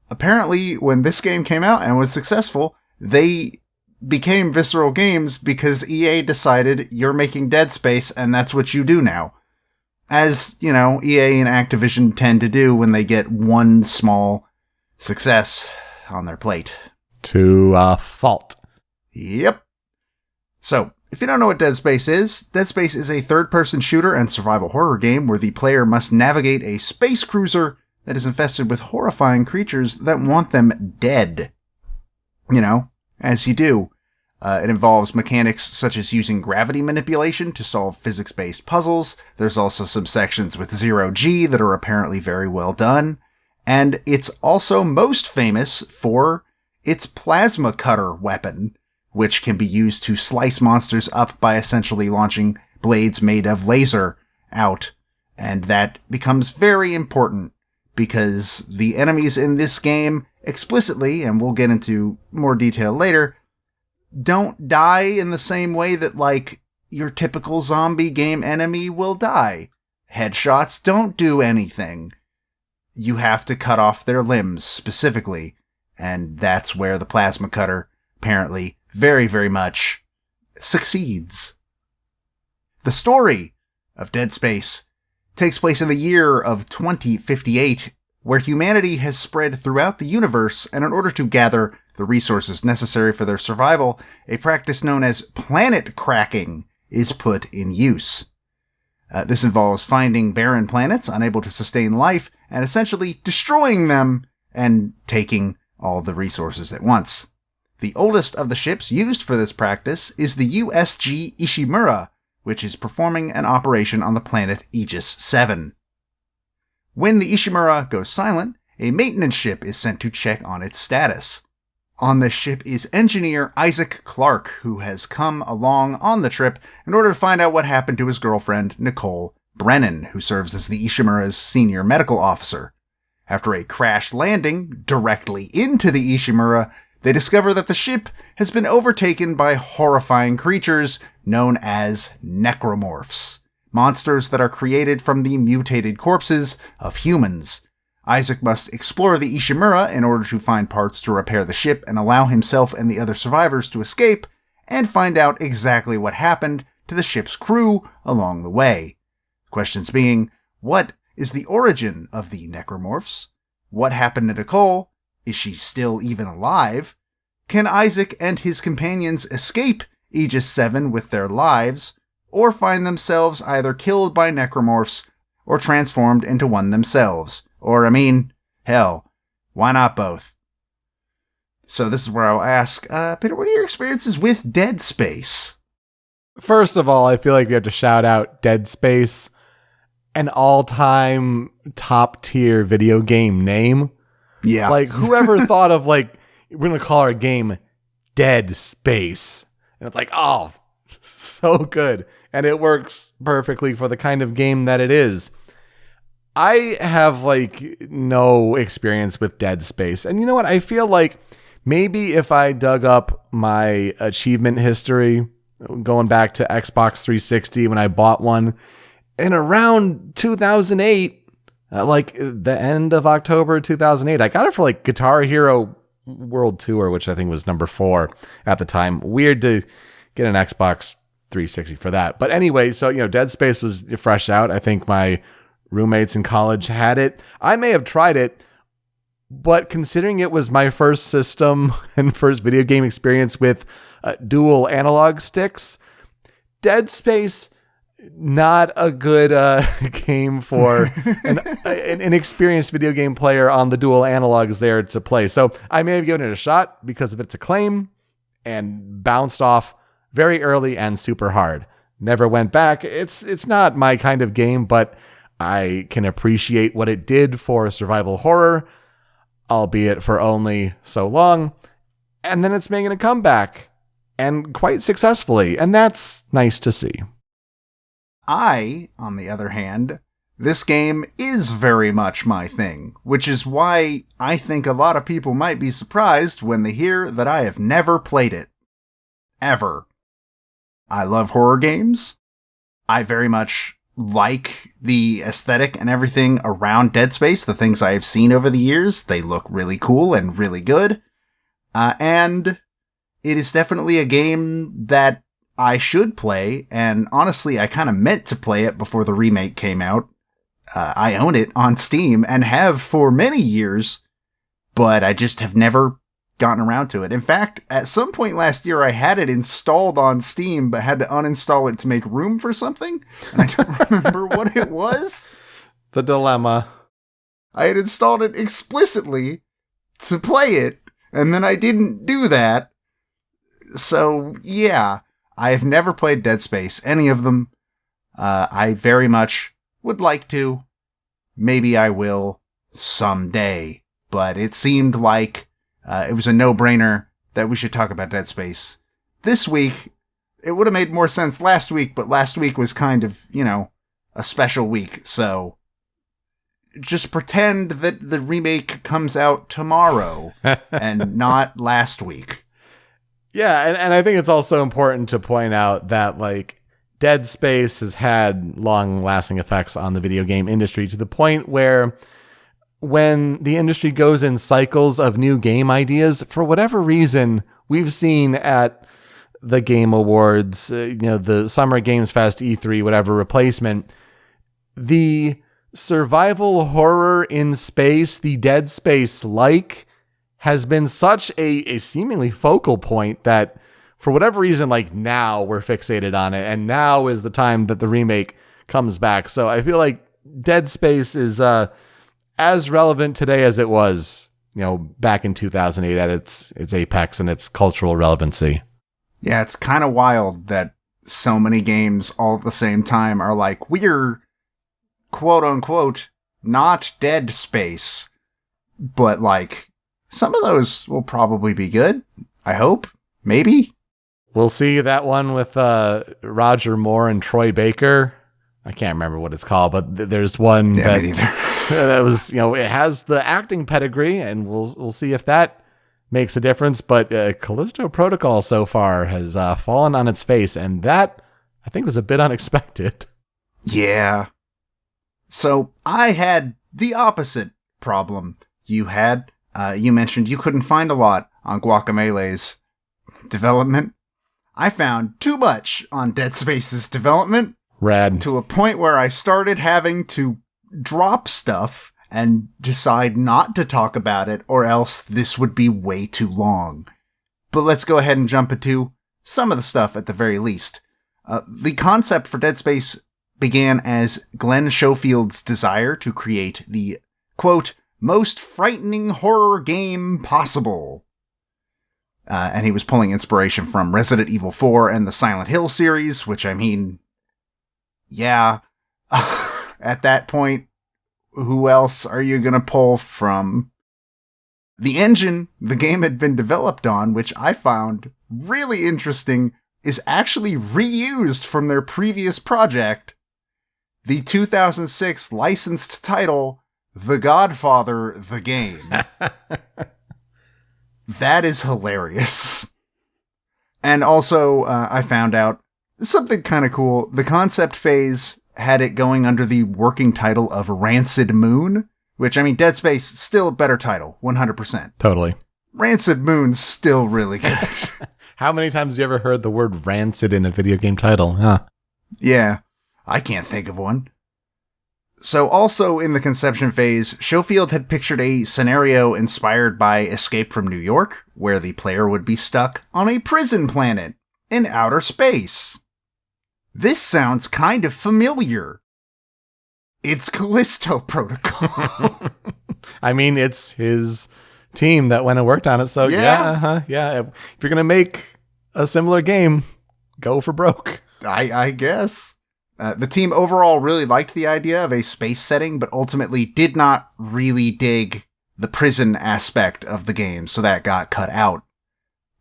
Apparently, when this game came out and was successful, they became Visceral Games because EA decided you're making Dead Space and that's what you do now. As, you know, EA and Activision tend to do when they get one small success on their plate. To a fault. Yep. So, if you don't know what Dead Space is a third-person shooter and survival horror game where the player must navigate a space cruiser that is infested with horrifying creatures that want them dead. You know, as you do. It involves mechanics such as using gravity manipulation to solve physics-based puzzles. There's also some sections with zero-G that are apparently very well done. And it's also most famous for its plasma cutter weapon, which can be used to slice monsters up by essentially launching blades made of laser out. And that becomes very important because the enemies in this game explicitly, and we'll get into more detail later, don't die in the same way that, like, your typical zombie game enemy will die. Headshots don't do anything. You have to cut off their limbs specifically, and that's where the plasma cutter apparently very, very much succeeds. The story of Dead Space takes place in the year of 2058, where humanity has spread throughout the universe, and in order to gather the resources necessary for their survival, a practice known as planet cracking is put in use. This involves finding barren planets unable to sustain life and essentially destroying them and taking all the resources at once. The oldest of the ships used for this practice is the USG Ishimura, which is performing an operation on the planet Aegis 7. When the Ishimura goes silent, a maintenance ship is sent to check on its status. On this ship is engineer Isaac Clarke, who has come along on the trip in order to find out what happened to his girlfriend, Nicole Brennan, who serves as the Ishimura's senior medical officer. After a crash landing directly into the Ishimura, they discover that the ship has been overtaken by horrifying creatures known as Necromorphs, monsters that are created from the mutated corpses of humans. Isaac must explore the Ishimura in order to find parts to repair the ship and allow himself and the other survivors to escape, and find out exactly what happened to the ship's crew along the way. Questions being, what is the origin of the Necromorphs? What happened to Nicole? Is she still even alive? Can Isaac and his companions escape Aegis 7 with their lives, or find themselves either killed by Necromorphs or transformed into one themselves? Or, I mean, hell, why not both? So this is where I'll ask, Peter, what are your experiences with Dead Space? First of all, I feel like we have to shout out Dead Space, an all-time top-tier video game name. Yeah. Like, whoever thought of, like, we're going to call our game Dead Space. And it's like, oh, so good. And it works perfectly for the kind of game that it is. I have, like, no experience with Dead Space. And you know what? I feel like maybe if I dug up my achievement history, going back to Xbox 360 when I bought one, in around 2008, like the end of October 2008, I got it for, like, Guitar Hero World Tour, which I think was number 4 at the time. Weird to get an Xbox 360 for that. But anyway, so, you know, Dead Space was fresh out. I think my roommates in college had it. I may have tried it, but considering it was my first system and first video game experience with dual analog sticks, Dead Space, not a good game for an inexperienced video game player on the dual analogs there to play. So I may have given it a shot because of its acclaim and bounced off very early and super hard. Never went back. It's not my kind of game, but I can appreciate what it did for survival horror, albeit for only so long. And then it's making a comeback, and quite successfully. And that's nice to see. On the other hand, this game is very much my thing, which is why I think a lot of people might be surprised when they hear that I have never played it. Ever. I love horror games. I very much like the aesthetic and everything around Dead Space, the things I have seen over the years. They look really cool and really good. And it is definitely a game that I should play, and honestly, I kind of meant to play it before the remake came out. I own it on Steam and have for many years, but I just have never gotten around to it. In fact, at some point last year, I had it installed on Steam, but had to uninstall it to make room for something, and I don't remember what it was. The dilemma. I had installed it explicitly to play it, and then I didn't do that. So, yeah, I have never played Dead Space, any of them. I very much would like to. Maybe I will someday. But it seemed like it was a no-brainer that we should talk about Dead Space this week. It would have made more sense last week, but last week was kind of, a special week. So just pretend that the remake comes out tomorrow and not last week. Yeah, and I think it's also important to point out that, Dead Space has had long-lasting effects on the video game industry to the point where when the industry goes in cycles of new game ideas, for whatever reason, we've seen at the Game Awards, the Summer Games Fest, E3, whatever replacement, the survival horror in space, the Dead Space-like, has been such a seemingly focal point that for whatever reason, now we're fixated on it, and now is the time that the remake comes back. So I feel like Dead Space is as relevant today as it was, back in 2008 at its apex and its cultural relevancy. Yeah, it's kind of wild that so many games all at the same time are we're quote unquote not Dead Space, but some of those will probably be good. I hope. Maybe. We'll see that one with Roger Moore and Troy Baker. I can't remember what it's called, but there's one that was, it has the acting pedigree, and we'll see if that makes a difference. But Callisto Protocol so far has fallen on its face, and that I think was a bit unexpected. Yeah. So I had the opposite problem you had. You mentioned you couldn't find a lot on Guacamelee's development. I found too much on Dead Space's development. Rad. To a point where I started having to drop stuff and decide not to talk about it, or else this would be way too long. But let's go ahead and jump into some of the stuff at the very least. The concept for Dead Space began as Glenn Schofield's desire to create the, quote, most frightening horror game possible. And he was pulling inspiration from Resident Evil 4 and the Silent Hill series, which, yeah. At that point, who else are you going to pull from? The engine the game had been developed on, which I found really interesting, is actually reused from their previous project, the 2006 licensed title, The Godfather, the Game. That is hilarious. And also, I found out something kind of cool. The concept phase had it going under the working title of Rancid Moon, which, Dead Space, still a better title, 100%. Totally. Rancid Moon's still really good. How many times have you ever heard the word rancid in a video game title? Huh? Yeah, I can't think of one. So also in the conception phase, Schofield had pictured a scenario inspired by Escape from New York, where the player would be stuck on a prison planet in outer space. This sounds kind of familiar. It's Callisto Protocol. It's his team that went and worked on it, so yeah. If you're going to make a similar game, go for broke. I guess. The team overall really liked the idea of a space setting, but ultimately did not really dig the prison aspect of the game, so that got cut out.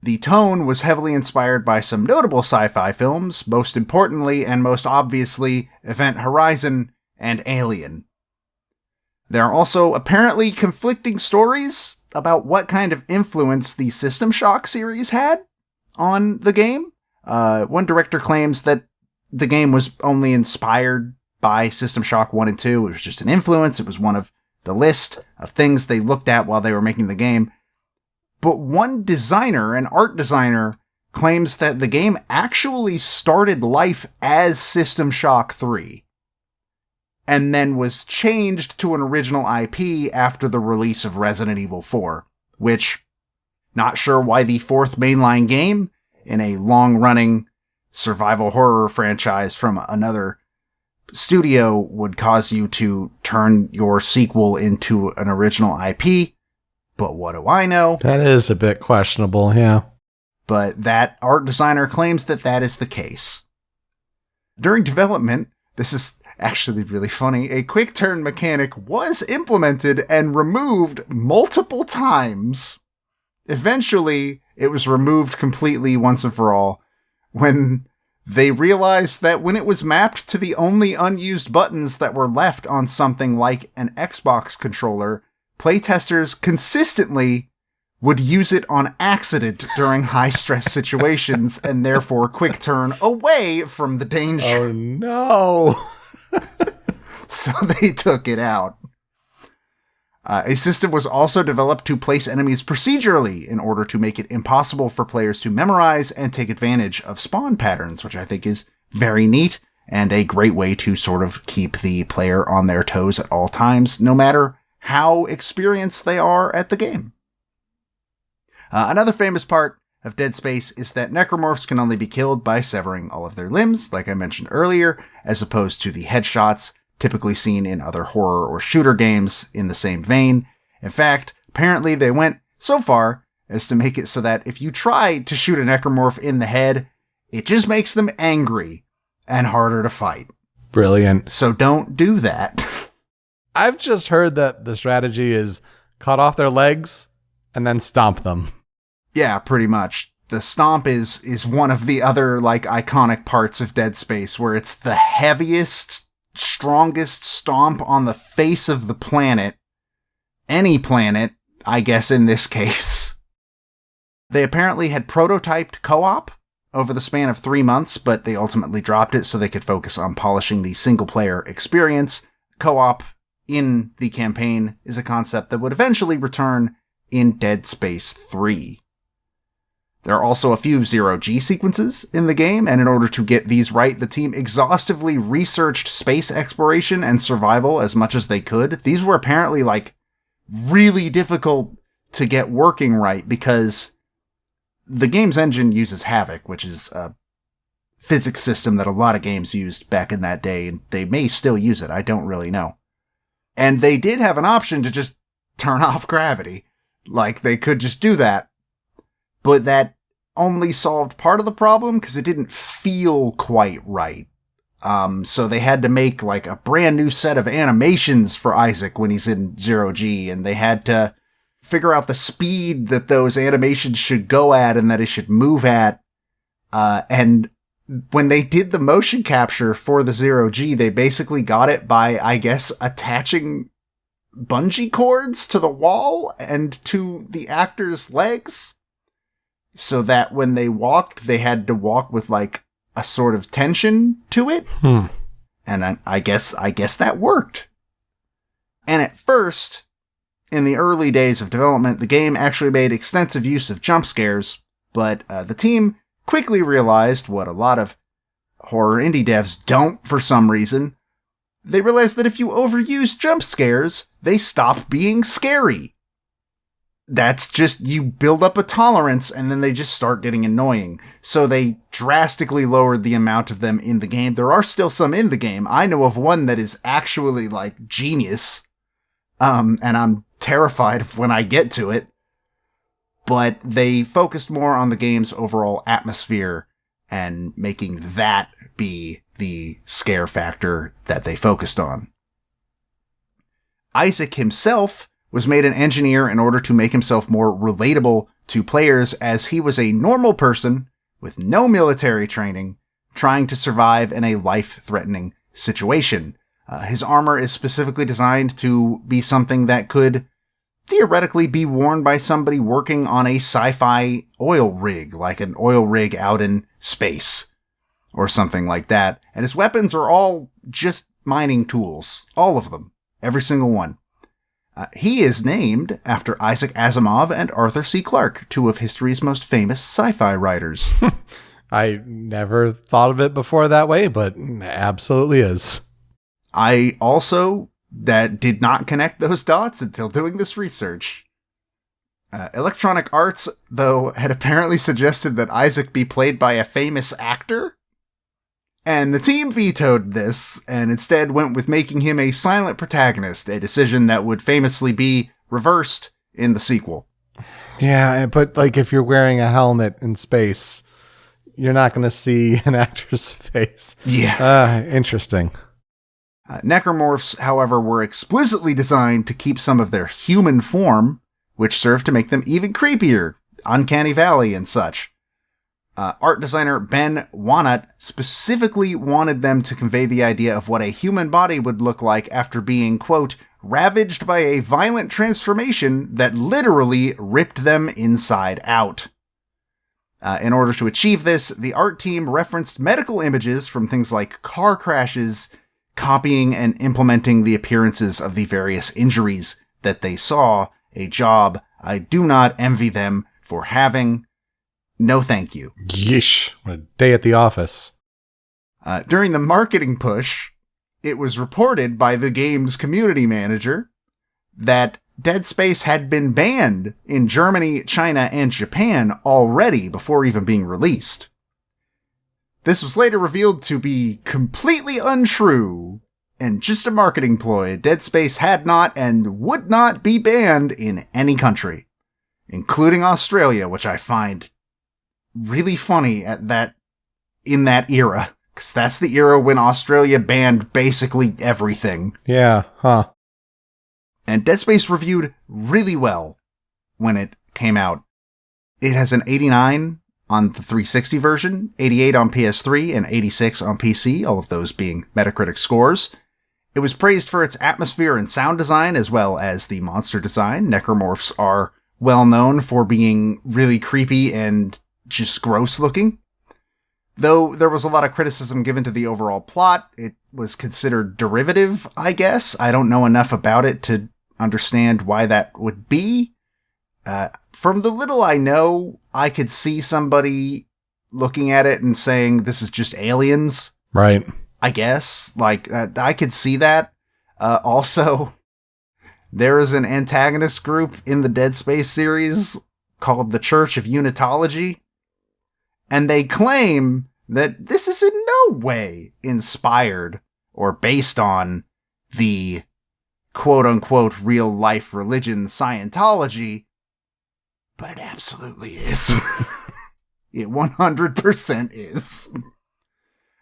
The tone was heavily inspired by some notable sci-fi films, most importantly and most obviously Event Horizon and Alien. There are also apparently conflicting stories about what kind of influence the System Shock series had on the game. One director claims that the game was only inspired by System Shock 1 and 2. It was just an influence. It was one of the list of things they looked at while they were making the game. But one designer, an art designer, claims that the game actually started life as System Shock 3 and then was changed to an original IP after the release of Resident Evil 4, which, not sure why the fourth mainline game in a long-running survival horror franchise from another studio would cause you to turn your sequel into an original IP. But what do I know? That is a bit questionable, yeah. But that art designer claims that that is the case. During development, this is actually really funny, a quick turn mechanic was implemented and removed multiple times. Eventually, it was removed completely once and for all when they realized that when it was mapped to the only unused buttons that were left on something like an Xbox controller, playtesters consistently would use it on accident during high-stress situations and therefore quick turn away from the danger. Oh, no. So they took it out. A system was also developed to place enemies procedurally in order to make it impossible for players to memorize and take advantage of spawn patterns, which I think is very neat and a great way to sort of keep the player on their toes at all times, no matter how experienced they are at the game. Another famous part of Dead Space is that Necromorphs can only be killed by severing all of their limbs, like I mentioned earlier, as opposed to the headshots typically seen in other horror or shooter games in the same vein. In fact, apparently they went so far as to make it so that if you try to shoot a Necromorph in the head, it just makes them angry and harder to fight. Brilliant. So don't do that. I've just heard that the strategy is cut off their legs and then stomp them. Yeah, pretty much. The stomp is one of the other like iconic parts of Dead Space, where it's the heaviest, strongest stomp on the face of the planet. Any planet, I guess in this case. They apparently had prototyped co-op over the span of 3 months, but they ultimately dropped it so they could focus on polishing the single-player experience. Co-op in the campaign is a concept that would eventually return in Dead Space 3. There are also a few zero-G sequences in the game, and in order to get these right, the team exhaustively researched space exploration and survival as much as they could. These were apparently, like, really difficult to get working right, because the game's engine uses Havoc, which is a physics system that a lot of games used back in that day, and they may still use it, I don't really know. And they did have an option to just turn off gravity. Like, they could just do that. But that only solved part of the problem because it didn't feel quite right. So they had to make like a brand new set of animations for Isaac when he's in 0G, and they had to figure out the speed that those animations should go at and that it should move at. And when they did the motion capture for the 0G, they basically got it by, I guess, attaching bungee cords to the wall and to the actors' legs, so that when they walked, they had to walk with like a sort of tension to it. And I guess that worked. And at first, in the early days of development, the game actually made extensive use of jump scares, but the team quickly realized what a lot of horror indie devs don't for some reason. They realized that if you overuse jump scares, they stop being scary. That's just, you build up a tolerance and then they just start getting annoying. So they drastically lowered the amount of them in the game. There are still some in the game. I know of one that is actually like genius. And I'm terrified of when I get to it. But they focused more on the game's overall atmosphere and making that be the scare factor that they focused on. Isaac himself was made an engineer in order to make himself more relatable to players, as he was a normal person with no military training trying to survive in a life-threatening situation. His armor is specifically designed to be something that could theoretically be worn by somebody working on a sci-fi oil rig, like an oil rig out in space or something like that. And his weapons are all just mining tools. All of them. Every single one. He is named after Isaac Asimov and Arthur C. Clarke, two of history's most famous sci-fi writers. I never thought of it before that way, but absolutely is. I also did not connect those dots until doing this research. Electronic Arts, though, had apparently suggested that Isaac be played by a famous actor. And the team vetoed this, and instead went with making him a silent protagonist, a decision that would famously be reversed in the sequel. Yeah, but like if you're wearing a helmet in space, you're not going to see an actor's face. Yeah. Interesting. Necromorphs, however, were explicitly designed to keep some of their human form, which served to make them even creepier, Uncanny Valley and such. Art designer Ben Wannut specifically wanted them to convey the idea of what a human body would look like after being, quote, ravaged by a violent transformation that literally ripped them inside out. In order to achieve this, the art team referenced medical images from things like car crashes, copying and implementing the appearances of the various injuries that they saw, a job I do not envy them for having. No thank you. Yeesh. What a day at the office. During the marketing push, it was reported by the game's community manager that Dead Space had been banned in Germany, China, and Japan already before even being released. This was later revealed to be completely untrue and just a marketing ploy. Dead Space had not and would not be banned in any country, including Australia, which I find really funny in that era, because that's the era when Australia banned basically everything. Yeah, huh. And Dead Space reviewed really well when it came out. It has an 89 on the 360 version, 88 on PS3, and 86 on PC, all of those being Metacritic scores. It was praised for its atmosphere and sound design, as well as the monster design. Necromorphs are well known for being really creepy and just gross looking. Though there was a lot of criticism given to the overall plot, it was considered derivative, I guess. I don't know enough about it to understand why that would be. From the little I know, I could see somebody looking at it and saying, this is just aliens. Right. I guess. I could see that. Also, there is an antagonist group in the Dead Space series called the Church of Unitology. And they claim that this is in no way inspired or based on the quote-unquote real-life religion Scientology, but it absolutely is. It 100% is.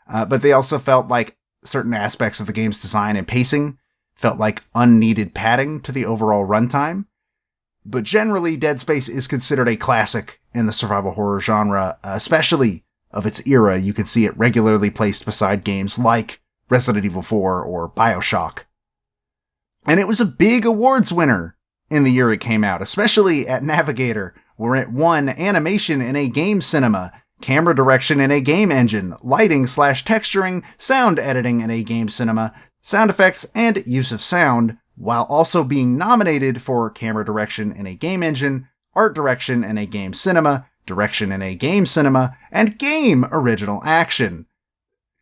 But they also felt like certain aspects of the game's design and pacing felt like unneeded padding to the overall runtime. But generally, Dead Space is considered a classic in the survival horror genre, especially of its era. You can see it regularly placed beside games like Resident Evil 4 or BioShock. And it was a big awards winner in the year it came out, especially at Navigator, where it won animation in a game cinema, camera direction in a game engine, lighting/texturing, sound editing in a game cinema, sound effects, and use of sound, while also being nominated for camera direction in a game engine, art direction in a game cinema, direction in a game cinema, and game original action.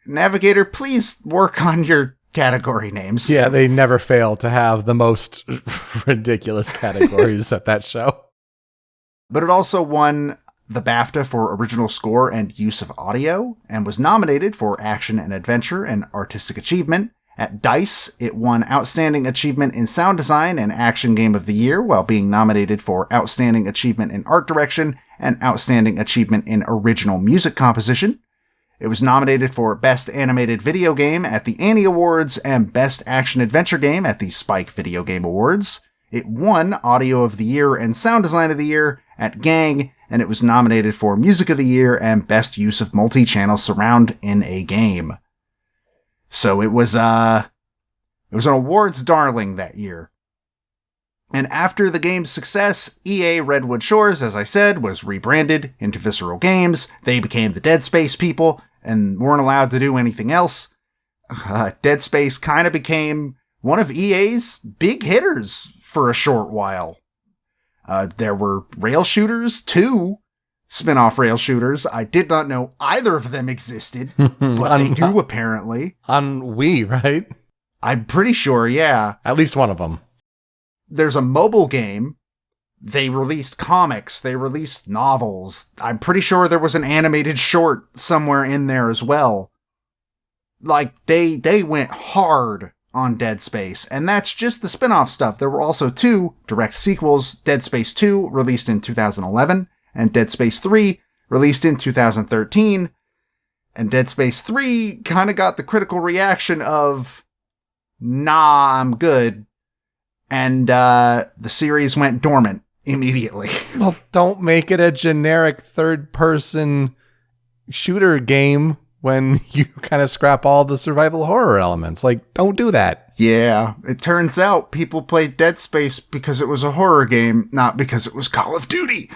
Navigator, please work on your category names. Yeah, they never fail to have the most ridiculous categories at that show. But it also won the BAFTA for original score and use of audio, and was nominated for action and adventure and artistic achievement. At DICE, it won Outstanding Achievement in Sound Design and Action Game of the Year, while being nominated for Outstanding Achievement in Art Direction and Outstanding Achievement in Original Music Composition. It was nominated for Best Animated Video Game at the Annie Awards and Best Action Adventure Game at the Spike Video Game Awards. It won Audio of the Year and Sound Design of the Year at GANG, and it was nominated for Music of the Year and Best Use of Multi-Channel Surround in a Game. So it was an awards darling that year. And after the game's success, EA Redwood Shores, as I said, was rebranded into Visceral Games. They became the Dead Space people and weren't allowed to do anything else. Dead Space kind of became one of EA's big hitters for a short while. There were rail shooters, 2 spin-off rail shooters. I did not know either of them existed, but they do apparently. On Wii, right? I'm pretty sure, yeah. At least one of them. There's a mobile game. They released comics. They released novels. I'm pretty sure there was an animated short somewhere in there as well. Like, they went hard on Dead Space, and that's just the spin-off stuff. There were also 2 direct sequels, Dead Space 2, released in 2011, and Dead Space 3, released in 2013. And Dead Space 3 kind of got the critical reaction of, nah, I'm good. And the series went dormant immediately. Well, don't make it a generic third-person shooter game when you kind of scrap all the survival horror elements. Like, don't do that. Yeah, it turns out people played Dead Space because it was a horror game, not because it was Call of Duty.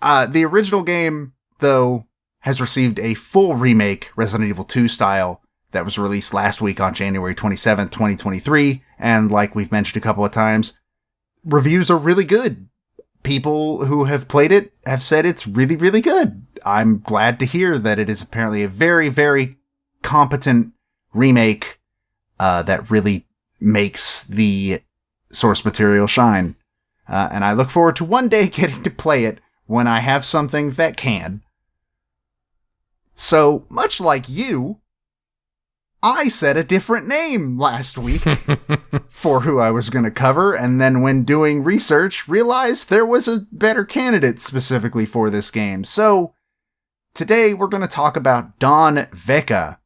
The original game, though, has received a full remake, Resident Evil 2 style, that was released last week on January 27th, 2023. And like we've mentioned a couple of times, reviews are really good. People who have played it have said it's really, really good. I'm glad to hear that it is apparently a very, very competent remake that really makes the source material shine. And I look forward to one day getting to play it when I have something that can. So, much like you, I said a different name last week for who I was going to cover, and then when doing research, realized there was a better candidate specifically for this game. So, today we're going to talk about Don Veca,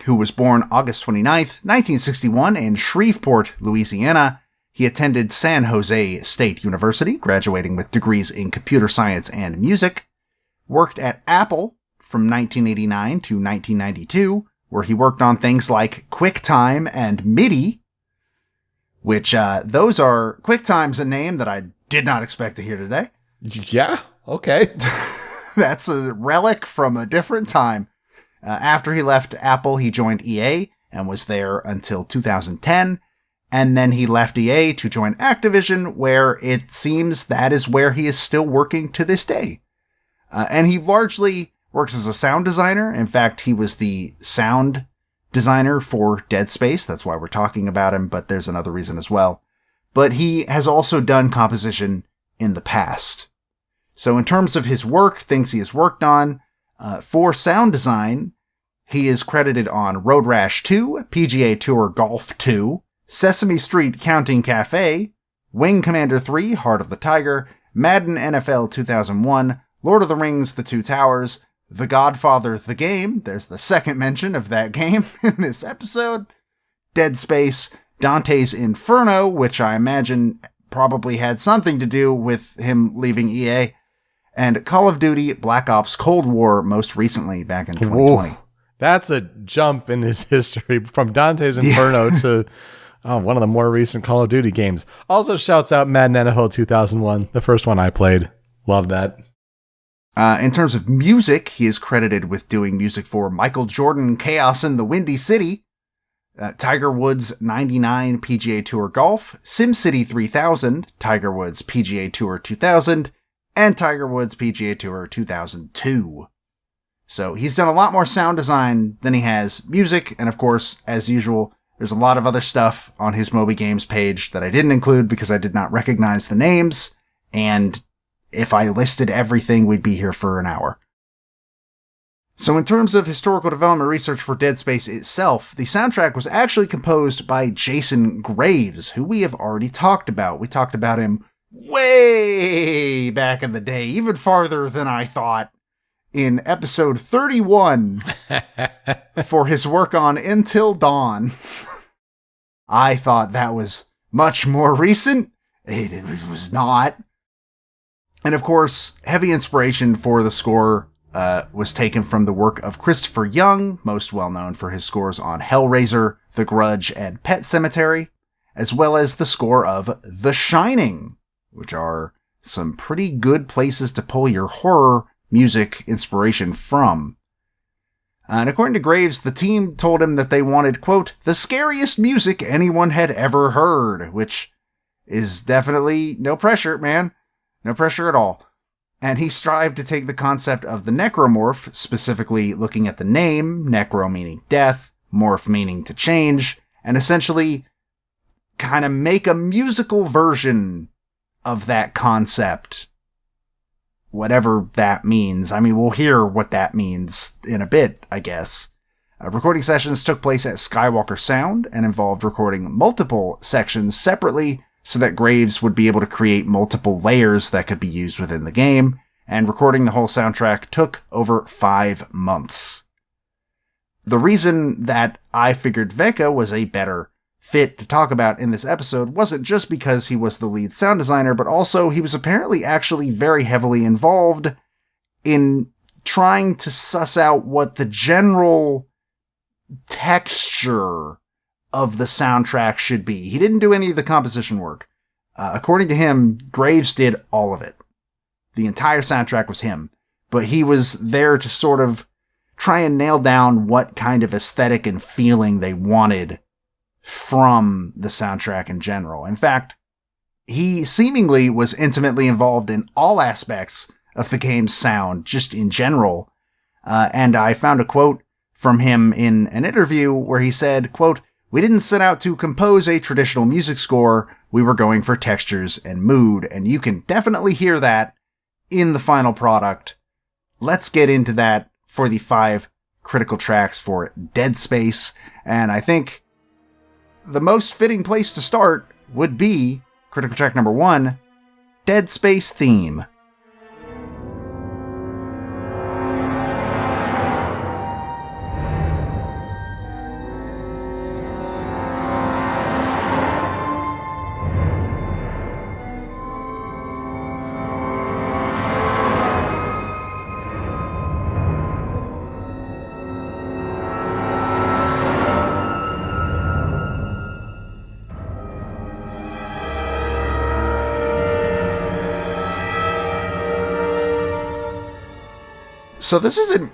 who was born August 29th, 1961 in Shreveport, Louisiana. He attended San Jose State University, graduating with degrees in computer science and music. Worked at Apple from 1989 to 1992, where he worked on things like QuickTime and MIDI, which those are... QuickTime's a name that I did not expect to hear today. Yeah, okay. That's a relic from a different time. After he left Apple, he joined EA and was there until 2010. And then he left EA to join Activision, where it seems that is where he is still working to this day. And he largely works as a sound designer. In fact, he was the sound designer for Dead Space. That's why we're talking about him, but there's another reason as well. But he has also done composition in the past. So in terms of his work, things he has worked on, for sound design, he is credited on Road Rash 2, PGA Tour Golf 2, Sesame Street Counting Cafe, Wing Commander 3, Heart of the Tiger, Madden NFL 2001, Lord of the Rings The Two Towers, The Godfather the Game, there's the second mention of that game in this episode, Dead Space, Dante's Inferno, which I imagine probably had something to do with him leaving EA, and Call of Duty Black Ops Cold War most recently back in 2020. Whoa, that's a jump in his history from Dante's Inferno to one of the more recent Call of Duty games. Also shouts out Madden NFL 2001, the first one I played. Love that. In terms of music, he is credited with doing music for Michael Jordan, Chaos in the Windy City, Tiger Woods 99 PGA Tour Golf, SimCity 3000, Tiger Woods PGA Tour 2000, and Tiger Woods PGA Tour 2002. So he's done a lot more sound design than he has music, and of course, as usual, there's a lot of other stuff on his Moby Games page that I didn't include because I did not recognize the names, and if I listed everything, we'd be here for an hour. So in terms of historical development research for Dead Space itself, the soundtrack was actually composed by Jason Graves, who we have already talked about. We talked about him way back in the day, even farther than I thought, in episode 31 for his work on Until Dawn. I thought that was much more recent. It was not. And of course, heavy inspiration for the score was taken from the work of Christopher Young, most well known for his scores on Hellraiser, The Grudge, and Pet Sematary, as well as the score of The Shining, which are some pretty good places to pull your horror music inspiration from. And according to Graves, the team told him that they wanted, quote, the scariest music anyone had ever heard, which is definitely no pressure, man. No pressure at all. And he strived to take the concept of the necromorph, specifically looking at the name, necro meaning death, morph meaning to change, and essentially kind of make a musical version of that concept. Whatever that means. I mean, we'll hear what that means in a bit, I guess. Recording sessions took place at Skywalker Sound and involved recording multiple sections separately so that Graves would be able to create multiple layers that could be used within the game, and recording the whole soundtrack took over 5 months. The reason that I figured Veca was a better fit to talk about in this episode wasn't just because he was the lead sound designer, but also he was apparently actually very heavily involved in trying to suss out what the general texture of the soundtrack should be. He didn't do any of the composition work. According to him, Graves did all of it. The entire soundtrack was him, but he was there to sort of try and nail down what kind of aesthetic and feeling they wanted from the soundtrack in general. In fact, he seemingly was intimately involved in all aspects of the game's sound, just in general. And I found a quote from him in an interview where he said, quote, we didn't set out to compose a traditional music score. We were going for textures and mood, and you can definitely hear that in the final product. Let's get into that for the 5 critical tracks for Dead Space. And I think the most fitting place to start would be critical track number 1, Dead Space theme. So this isn't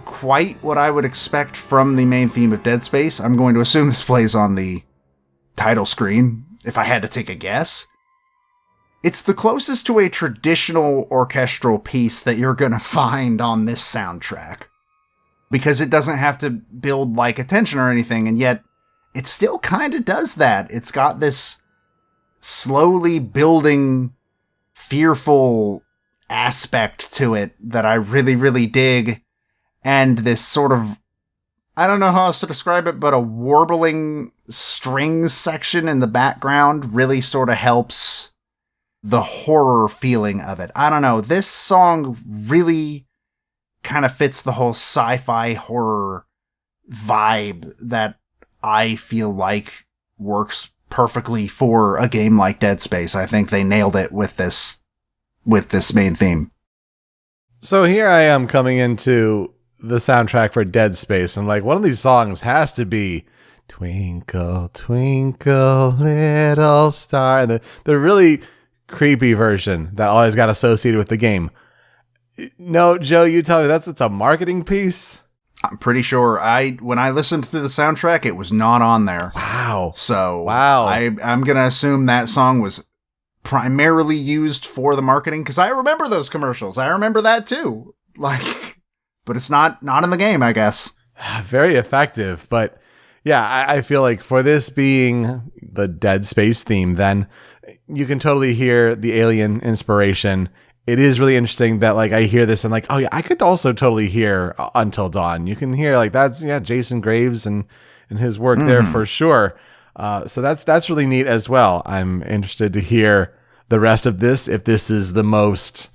quite what I would expect from the main theme of Dead Space. I'm going to assume this plays on the title screen, if I had to take a guess. It's the closest to a traditional orchestral piece that you're going to find on this soundtrack, because it doesn't have to build like a tension or anything, and yet it still kind of does that. It's got this slowly building, fearful aspect to it that I really, really dig. And this sort of, I don't know how else to describe it, but a warbling strings section in the background really sort of helps the horror feeling of it. I don't know. This song really kind of fits the whole sci-fi horror vibe that I feel like works perfectly for a game like Dead Space. I think they nailed it with this main theme. So here I am coming into the soundtrack for Dead Space, and like one of these songs has to be Twinkle, Twinkle, Little Star, and the really creepy version that always got associated with the game. No, Joe, you tell me it's a marketing piece? I'm pretty sure when I listened to the soundtrack, it was not on there. Wow. So wow. I'm going to assume that song was primarily used for the marketing, because I remember those commercials. I remember that too. But it's not in the game, I guess. Very effective. But yeah, I feel like for this being the Dead Space theme, then you can totally hear the Alien inspiration. It is really interesting that like I hear this and like, oh yeah, I could also totally hear Until Dawn. You can hear like that's Jason Graves and his work there for sure. So that's really neat as well. I'm interested to hear the rest of this, if this is the most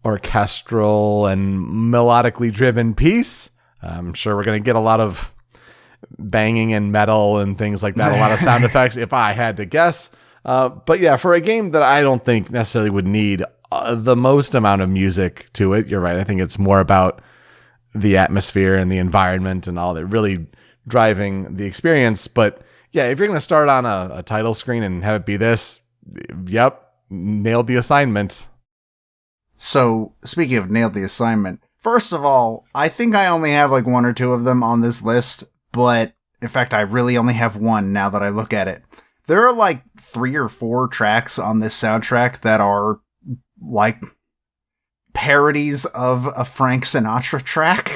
orchestral and melodically driven piece. I'm sure we're going to get a lot of banging and metal and things like that, a lot of sound effects if I had to guess. But yeah, for a game that I don't think necessarily would need the most amount of music to it, you're right. I think it's more about the atmosphere and the environment and all that really driving the experience. But yeah, if you're going to start on a title screen and have it be this, yep, nailed the assignment. So speaking of nailed the assignment, first of all, I think I only have like one or two of them on this list, but in fact, I really only have one now that I look at it. There are like 3 or 4 tracks on this soundtrack that are like parodies of a Frank Sinatra track.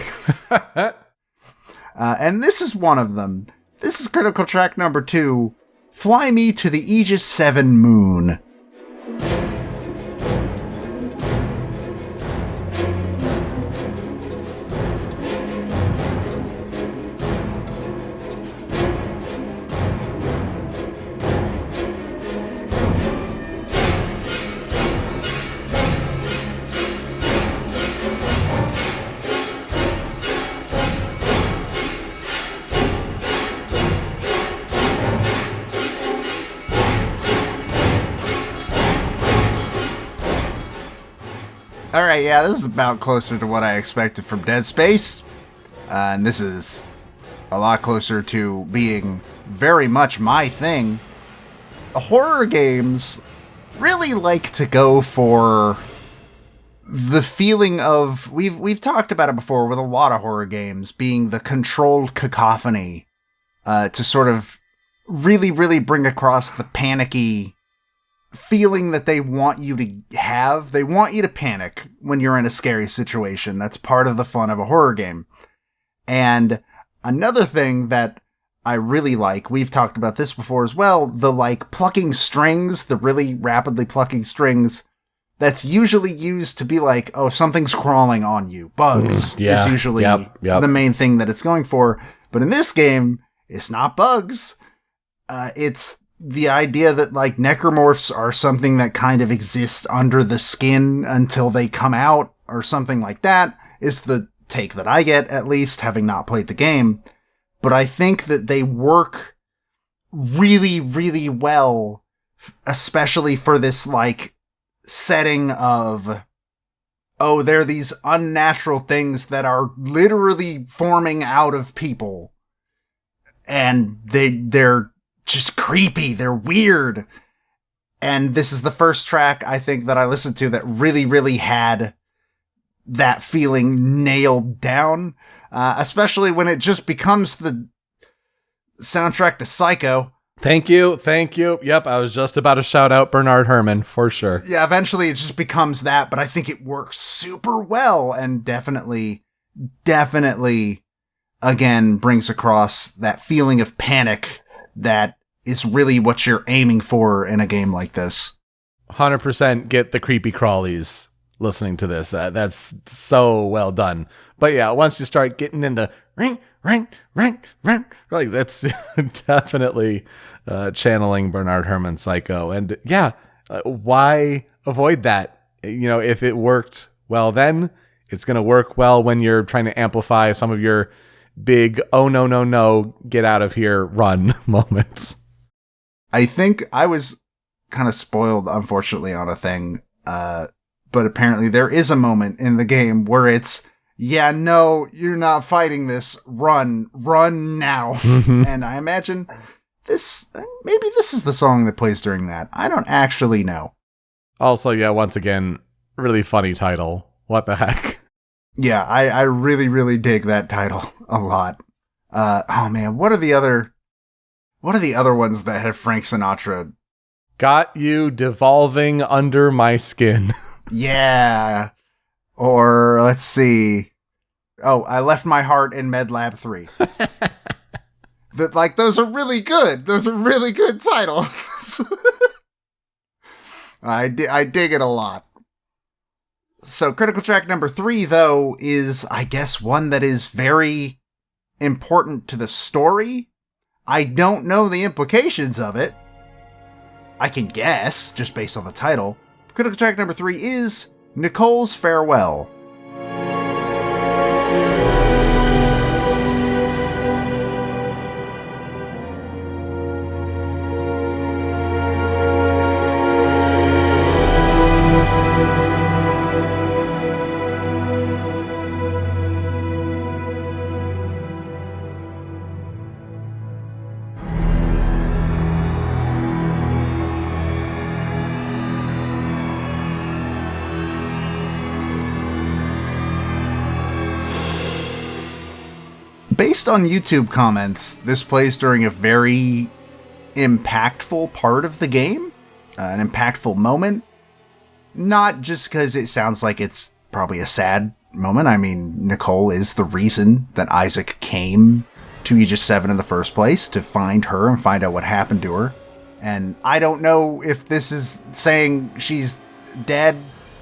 And this is one of them. This is critical track number 2, Fly Me to the Aegis 7 Moon. Alright, yeah, this is about closer to what I expected from Dead Space. And this is a lot closer to being very much my thing. Horror games really like to go for the feeling of... We've talked about it before with a lot of horror games, being the controlled cacophony to sort of really, really bring across the panicky feeling that they want you to have. They want you to panic when you're in a scary situation. That's part of the fun of a horror game. And another thing that I really like, we've talked about this before as well, the like plucking strings, the really rapidly plucking strings, that's usually used to be like, oh, something's crawling on you. Bugs is usually the main thing that it's going for. But in this game, it's not bugs. It's the idea that like necromorphs are something that kind of exist under the skin until they come out or something like that is the take that I get, at least having not played the game. But I think that they work really, really well, especially for this like setting of, oh, they're these unnatural things that are literally forming out of people. And they're just creepy. They're weird. And this is the first track I think that I listened to that really, really had that feeling nailed down. Especially when it just becomes the soundtrack to Psycho. Thank you. Yep, I was just about to shout out Bernard Herrmann, for sure. Yeah, eventually it just becomes that, but I think it works super well and definitely, again, brings across that feeling of panic that is really what you're aiming for in a game like this. 100% get the creepy crawlies listening to this. That's so well done. But yeah, once you start getting in the ring, like that's definitely channeling Bernard Herrmann Psycho. And yeah, why avoid that? You know, if it worked well then, it's going to work well when you're trying to amplify some of your big, oh, no, get out of here, run moments. I think I was kind of spoiled, unfortunately, on a thing. But apparently there is a moment in the game where it's, yeah, no, you're not fighting this. Run now. And I imagine maybe this is the song that plays during that. I don't actually know. Also, yeah, once again, really funny title. What the heck? Yeah, I really, really dig that title a lot. Oh man, what are the other ones that have Frank Sinatra? Got you devolving under my skin. Yeah. Or let's see. Oh, I left my heart in Med Lab 3. Those are really good. Those are really good titles. I dig it a lot. So critical track number 3, though, is, I guess, one that is very important to the story. I don't know the implications of it. I can guess, just based on the title. Critical track number 3 is Nicole's Farewell. Based on YouTube comments, this plays during a very impactful part of the game, an impactful moment. Not just because it sounds like it's probably a sad moment. I mean, Nicole is the reason that Isaac came to Aegis 7 in the first place, to find her and find out what happened to her. And I don't know if this is saying she's dead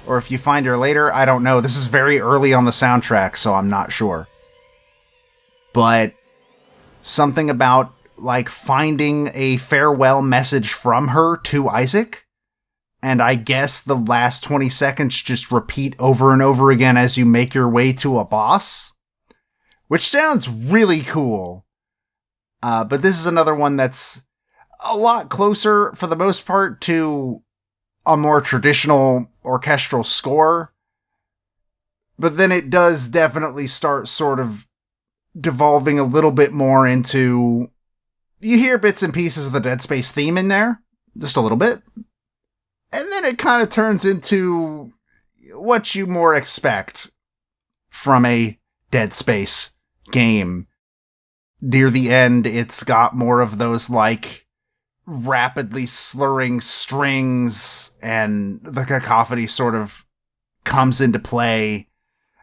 or if you find her later. I don't know. This is very early on the soundtrack, so I'm not sure. But something about, like, finding a farewell message from her to Isaac, and I guess the last 20 seconds just repeat over and over again as you make your way to a boss, which sounds really cool. But this is another one that's a lot closer, for the most part, to a more traditional orchestral score. But then it does definitely start sort of devolving a little bit more into, you hear bits and pieces of the Dead Space theme in there, just a little bit, and then it kind of turns into what you more expect from a Dead Space game. Near the end, it's got more of those, like, rapidly slurring strings, and the cacophony sort of comes into play.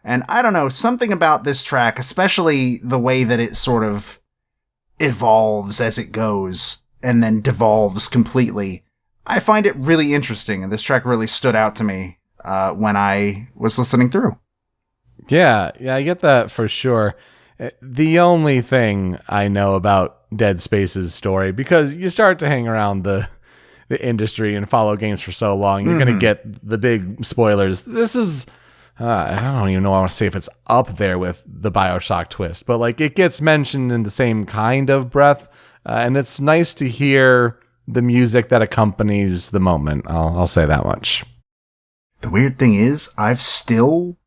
And I don't know, something about this track, especially the way that it sort of evolves as it goes and then devolves completely, I find it really interesting. And this track really stood out to me when I was listening through. Yeah, I get that for sure. The only thing I know about Dead Space's story, because you start to hang around the industry and follow games for so long, you're going to get the big spoilers. This is... I don't even know I want to say if it's up there with the BioShock twist, but like it gets mentioned in the same kind of breath, and it's nice to hear the music that accompanies the moment. I'll say that much. The weird thing is, I've still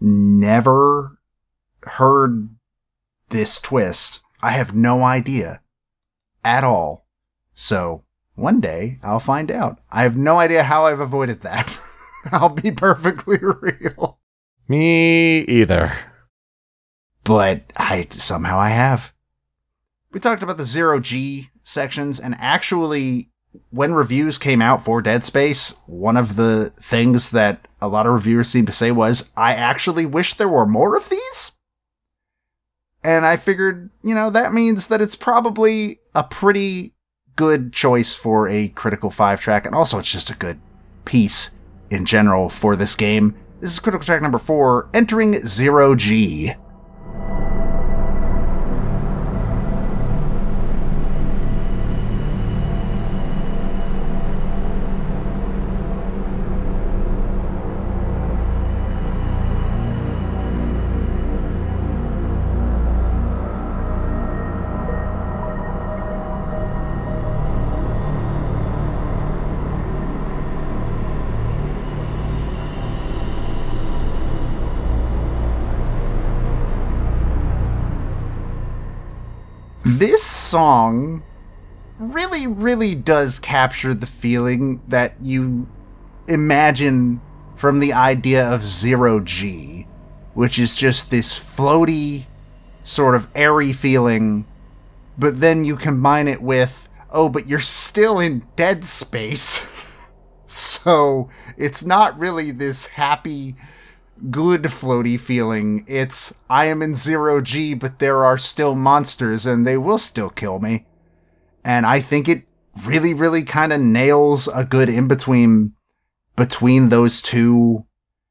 never heard this twist. I have no idea at all. So one day I'll find out. I have no idea how I've avoided that. I'll be perfectly real. Me either. But somehow I have. We talked about the 0G sections, and actually, when reviews came out for Dead Space, one of the things that a lot of reviewers seemed to say was, I actually wish there were more of these. And I figured, that means that it's probably a pretty good choice for a Critical 5 track, and also it's just a good piece in general for this game. This is Critical Track number 4, Entering 0G. This song really, really does capture the feeling that you imagine from the idea of 0G, which is just this floaty, sort of airy feeling, but then you combine it with, but you're still in Dead Space, so it's not really this happy, good floaty feeling. It's, I am in 0G, but there are still monsters and they will still kill me. And I think it really, really kind of nails a good in-between between those two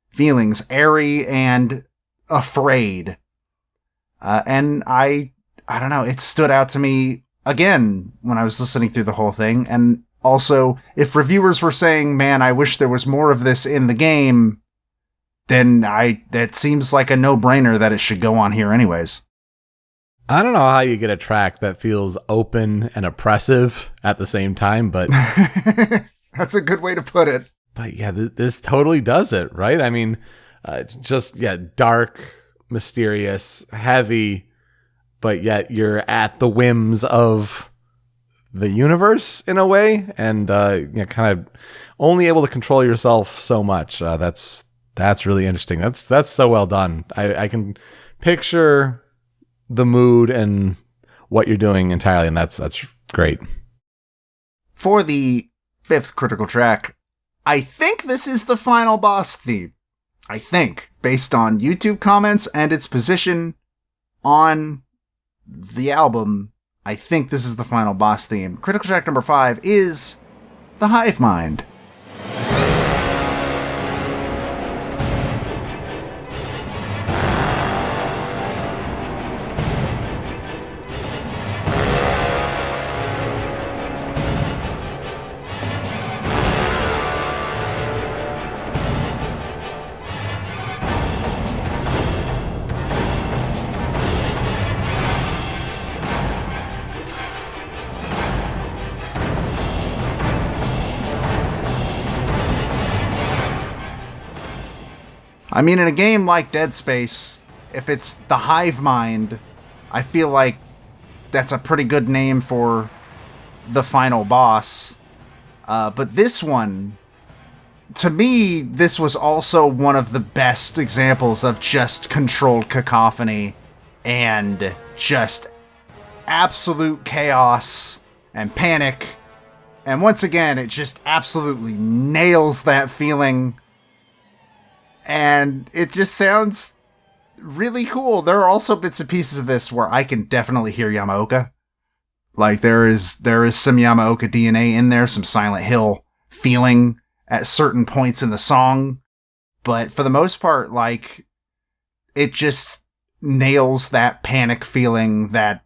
feelings, airy and afraid. And I don't know, it stood out to me again when I was listening through the whole thing. And also, if reviewers were saying, man, I wish there was more of this in the game, then that seems like a no-brainer that it should go on here anyways. I don't know how you get a track that feels open and oppressive at the same time, but that's a good way to put it. But yeah, this totally does it, right? I mean, dark, mysterious, heavy, but yet you're at the whims of the universe in a way, and kind of only able to control yourself so much. That's really interesting. That's so well done. I can picture the mood and what you're doing entirely, and that's great. For the 5th critical track, I think this is the final boss theme. I think, based on YouTube comments and its position on the album, I think this is the final boss theme. Critical track number 5 is The Hive Mind. I mean, in a game like Dead Space, if it's the Hive Mind, I feel like that's a pretty good name for the final boss. But this one, to me, this was also one of the best examples of just controlled cacophony and just absolute chaos and panic. And once again, it just absolutely nails that feeling. And it just sounds really cool. There are also bits and pieces of this where I can definitely hear Yamaoka. Like, there is some Yamaoka DNA in there, some Silent Hill feeling at certain points in the song. But for the most part, like, it just nails that panic feeling that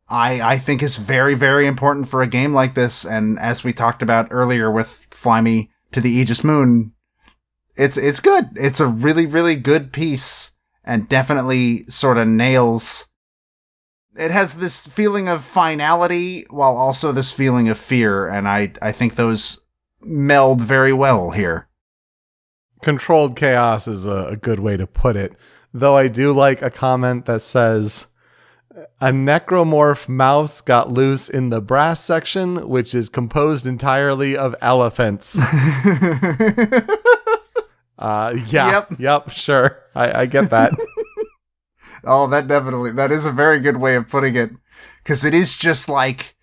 I think is very, very important for a game like this. And as we talked about earlier with Fly Me to the Aegis Moon, it's good. It's a really, really good piece and definitely sort of nails. It has this feeling of finality while also this feeling of fear. And I think those meld very well here. Controlled chaos is a good way to put it. Though I do like a comment that says, a necromorph mouse got loose in the brass section, which is composed entirely of elephants. Yep, sure. I get that. Oh, that is a very good way of putting it. Because it is just like,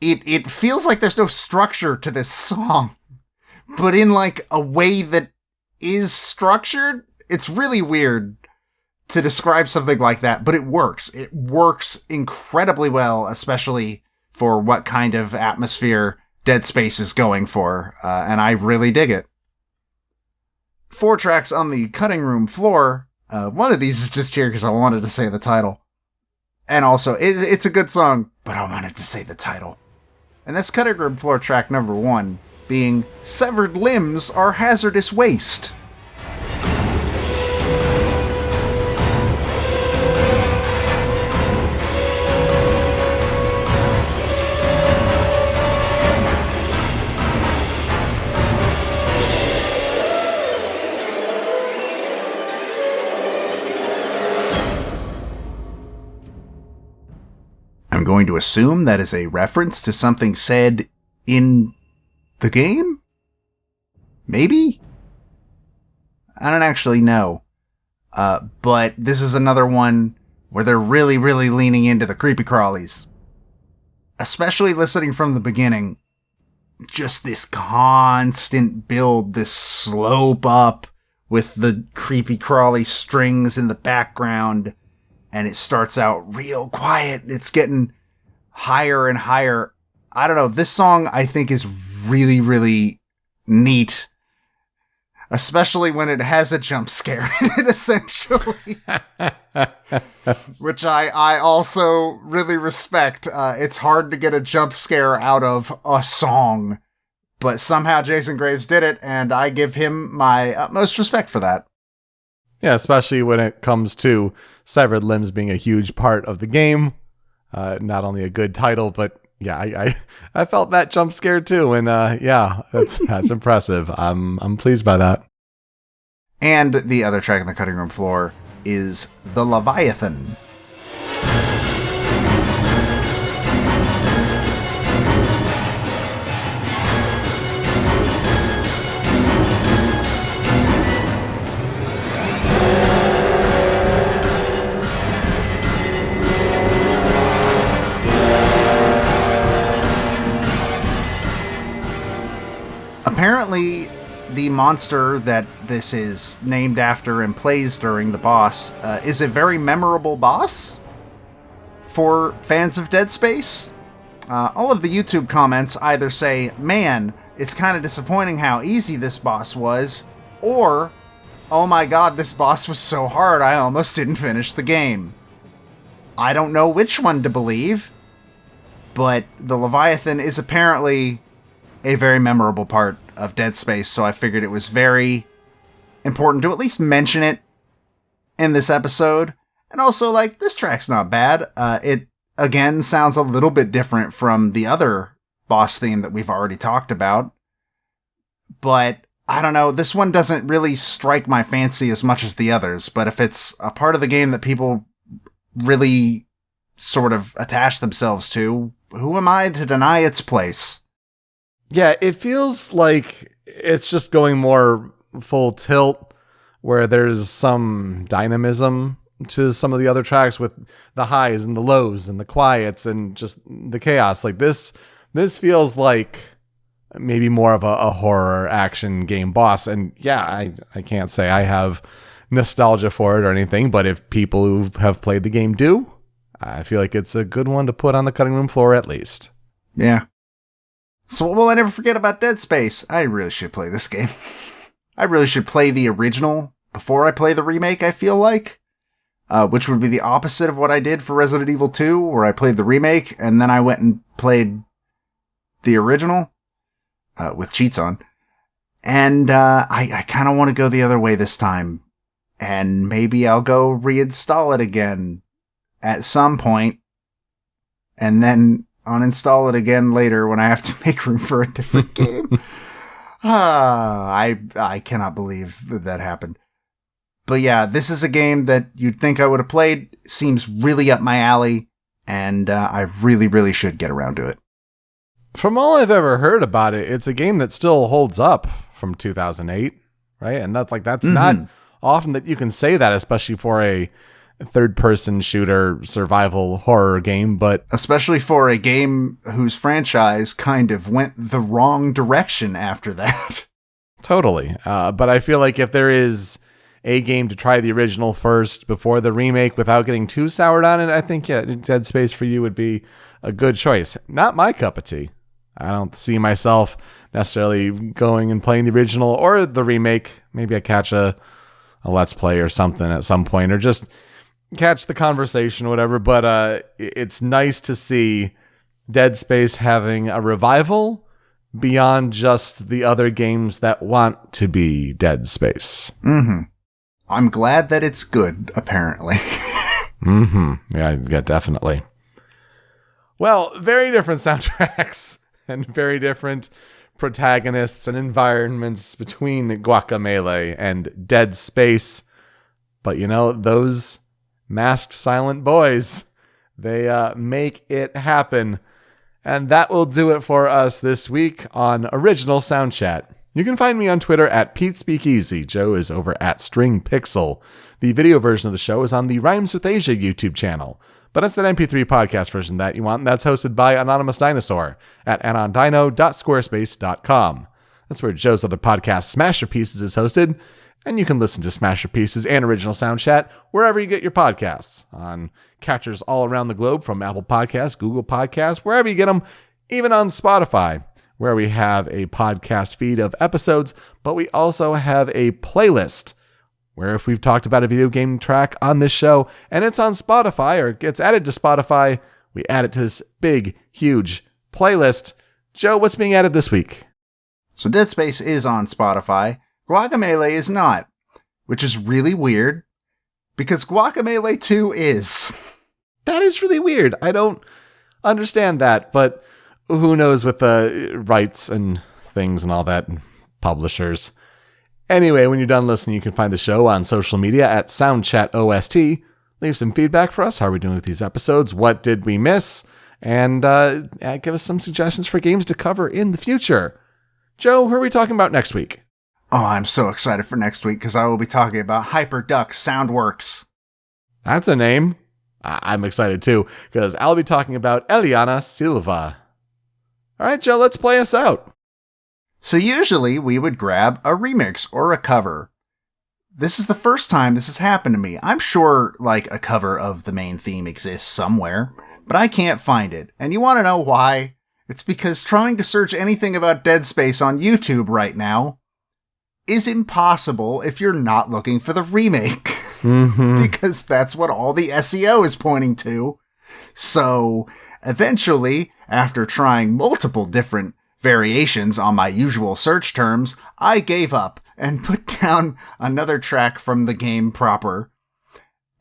it feels like there's no structure to this song. But in like a way that is structured, it's really weird to describe something like that, but it works. It works incredibly well, especially for what kind of atmosphere Dead Space is going for, and I really dig it. 4 tracks on the cutting room floor. One of these is just here because I wanted to say the title. And also, it's a good song, but I wanted to say the title. And that's cutting room floor track number 1, being Severed Limbs Are Hazardous Waste. I'm going to assume that is a reference to something said in the game? Maybe? I don't actually know. But this is another one where they're really, really leaning into the creepy crawlies. Especially listening from the beginning. Just this constant build, this slope up with the creepy crawly strings in the background. And it starts out real quiet. It's getting higher and higher. I don't know. This song, I think, is really, really neat. Especially when it has a jump scare in it, essentially. Which I also really respect. It's hard to get a jump scare out of a song. but somehow Jason Graves did it, and I give him my utmost respect for that. Yeah, especially when it comes to severed limbs being a huge part of the game. Not only a good title, but yeah, I felt that jump scare too, and yeah, that's impressive. I'm pleased by that. And the other track on the cutting room floor is The Leviathan. Apparently, the monster that this is named after and plays during the boss is a very memorable boss for fans of Dead Space. All of the YouTube comments either say, man, it's kind of disappointing how easy this boss was, or, oh my god, this boss was so hard I almost didn't finish the game. I don't know which one to believe, but the Leviathan is apparently a very memorable part of Dead Space, so I figured it was very important to at least mention it in this episode. And also, like, this track's not bad. It, again, sounds a little bit different from the other boss theme that we've already talked about. But, I don't know, this one doesn't really strike my fancy as much as the others, but if it's a part of the game that people really sort of attach themselves to, who am I to deny its place? Yeah, it feels like it's just going more full tilt, where there's some dynamism to some of the other tracks with the highs and the lows and the quiets and just the chaos. Like this feels like maybe more of a horror action game boss. And yeah, I can't say I have nostalgia for it or anything, but if people who have played the game do, I feel like it's a good one to put on the cutting room floor at least. Yeah. So what will I never forget about Dead Space? I really should play this game. I really should play the original before I play the remake, I feel like. Which would be the opposite of what I did for Resident Evil 2, where I played the remake, and then I went and played the original, with cheats on. And I kind of want to go the other way this time. And maybe I'll go reinstall it again at some point, and then uninstall it again later when I have to make room for a different game. I cannot believe that happened. But yeah, this is a game that you'd think I would have played. Seems really up my alley, and I really, really should get around to it. From all I've ever heard about it, it's a game that still holds up from 2008, right? And that's not often that you can say that, especially for a third-person shooter survival horror game, but especially for a game whose franchise kind of went the wrong direction after that. Totally. But I feel like if there is a game to try the original first before the remake without getting too soured on it, I think, yeah, Dead Space for you would be a good choice. Not my cup of tea. I don't see myself necessarily going and playing the original or the remake. Maybe I catch a Let's Play or something at some point, or just catch the conversation or whatever, but it's nice to see Dead Space having a revival beyond just the other games that want to be Dead Space. I'm glad that it's good, apparently. Yeah, definitely. Well, very different soundtracks and very different protagonists and environments between Guacamelee and Dead Space. But you know, those masked silent boys, they make it happen. And that will do it for us this week on Original Soundchat. You can find me on Twitter at PeteSpeakEasy. Joe is over at StringPixel. The video version of the show is on the Rhymes with Asia YouTube channel. But it's that MP3 podcast version that you want, and that's hosted by Anonymous Dinosaur at anondino.squarespace.com. That's where Joe's other podcast, Smasher Pieces, is hosted. And you can listen to Smasher Pieces and Original Soundchat wherever you get your podcasts, on catchers all around the globe, from Apple Podcasts, Google Podcasts, wherever you get them, even on Spotify, where we have a podcast feed of episodes, but we also have a playlist where if we've talked about a video game track on this show and it's on Spotify or gets added to Spotify, we add it to this big, huge playlist. Joe, what's being added this week? So Dead Space is on Spotify. Guacamelee is not, which is really weird because Guacamelee 2 is. That is really weird. I don't understand that, but who knows with the rights and things and all that, and publishers. Anyway, when you're done listening, you can find the show on social media at Soundchat OST. Leave some feedback for us. How are we doing with these episodes? What did we miss? And give us some suggestions for games to cover in the future. Joe, who are we talking about next week? Oh, I'm so excited for next week because I will be talking about HyperDuck Soundworks. That's a name. I'm excited too because I'll be talking about Eliana Silva. All right, Joe, let's play us out. So usually we would grab a remix or a cover. This is the first time this has happened to me. I'm sure like a cover of the main theme exists somewhere, but I can't find it. And you want to know why? It's because trying to search anything about Dead Space on YouTube right now is impossible if you're not looking for the remake. Mm-hmm. Because that's what all the SEO is pointing to. So eventually, after trying multiple different variations on my usual search terms, I gave up and put down another track from the game proper.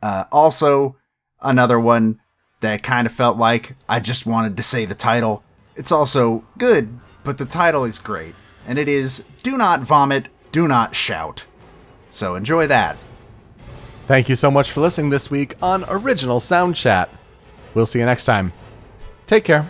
Also, another one that kind of felt like I just wanted to say the title. It's also good, but the title is great. And it is Do Not Vomit, Do Not Shout. So enjoy that. Thank you so much for listening this week on Original Sound Chat. We'll see you next time. Take care.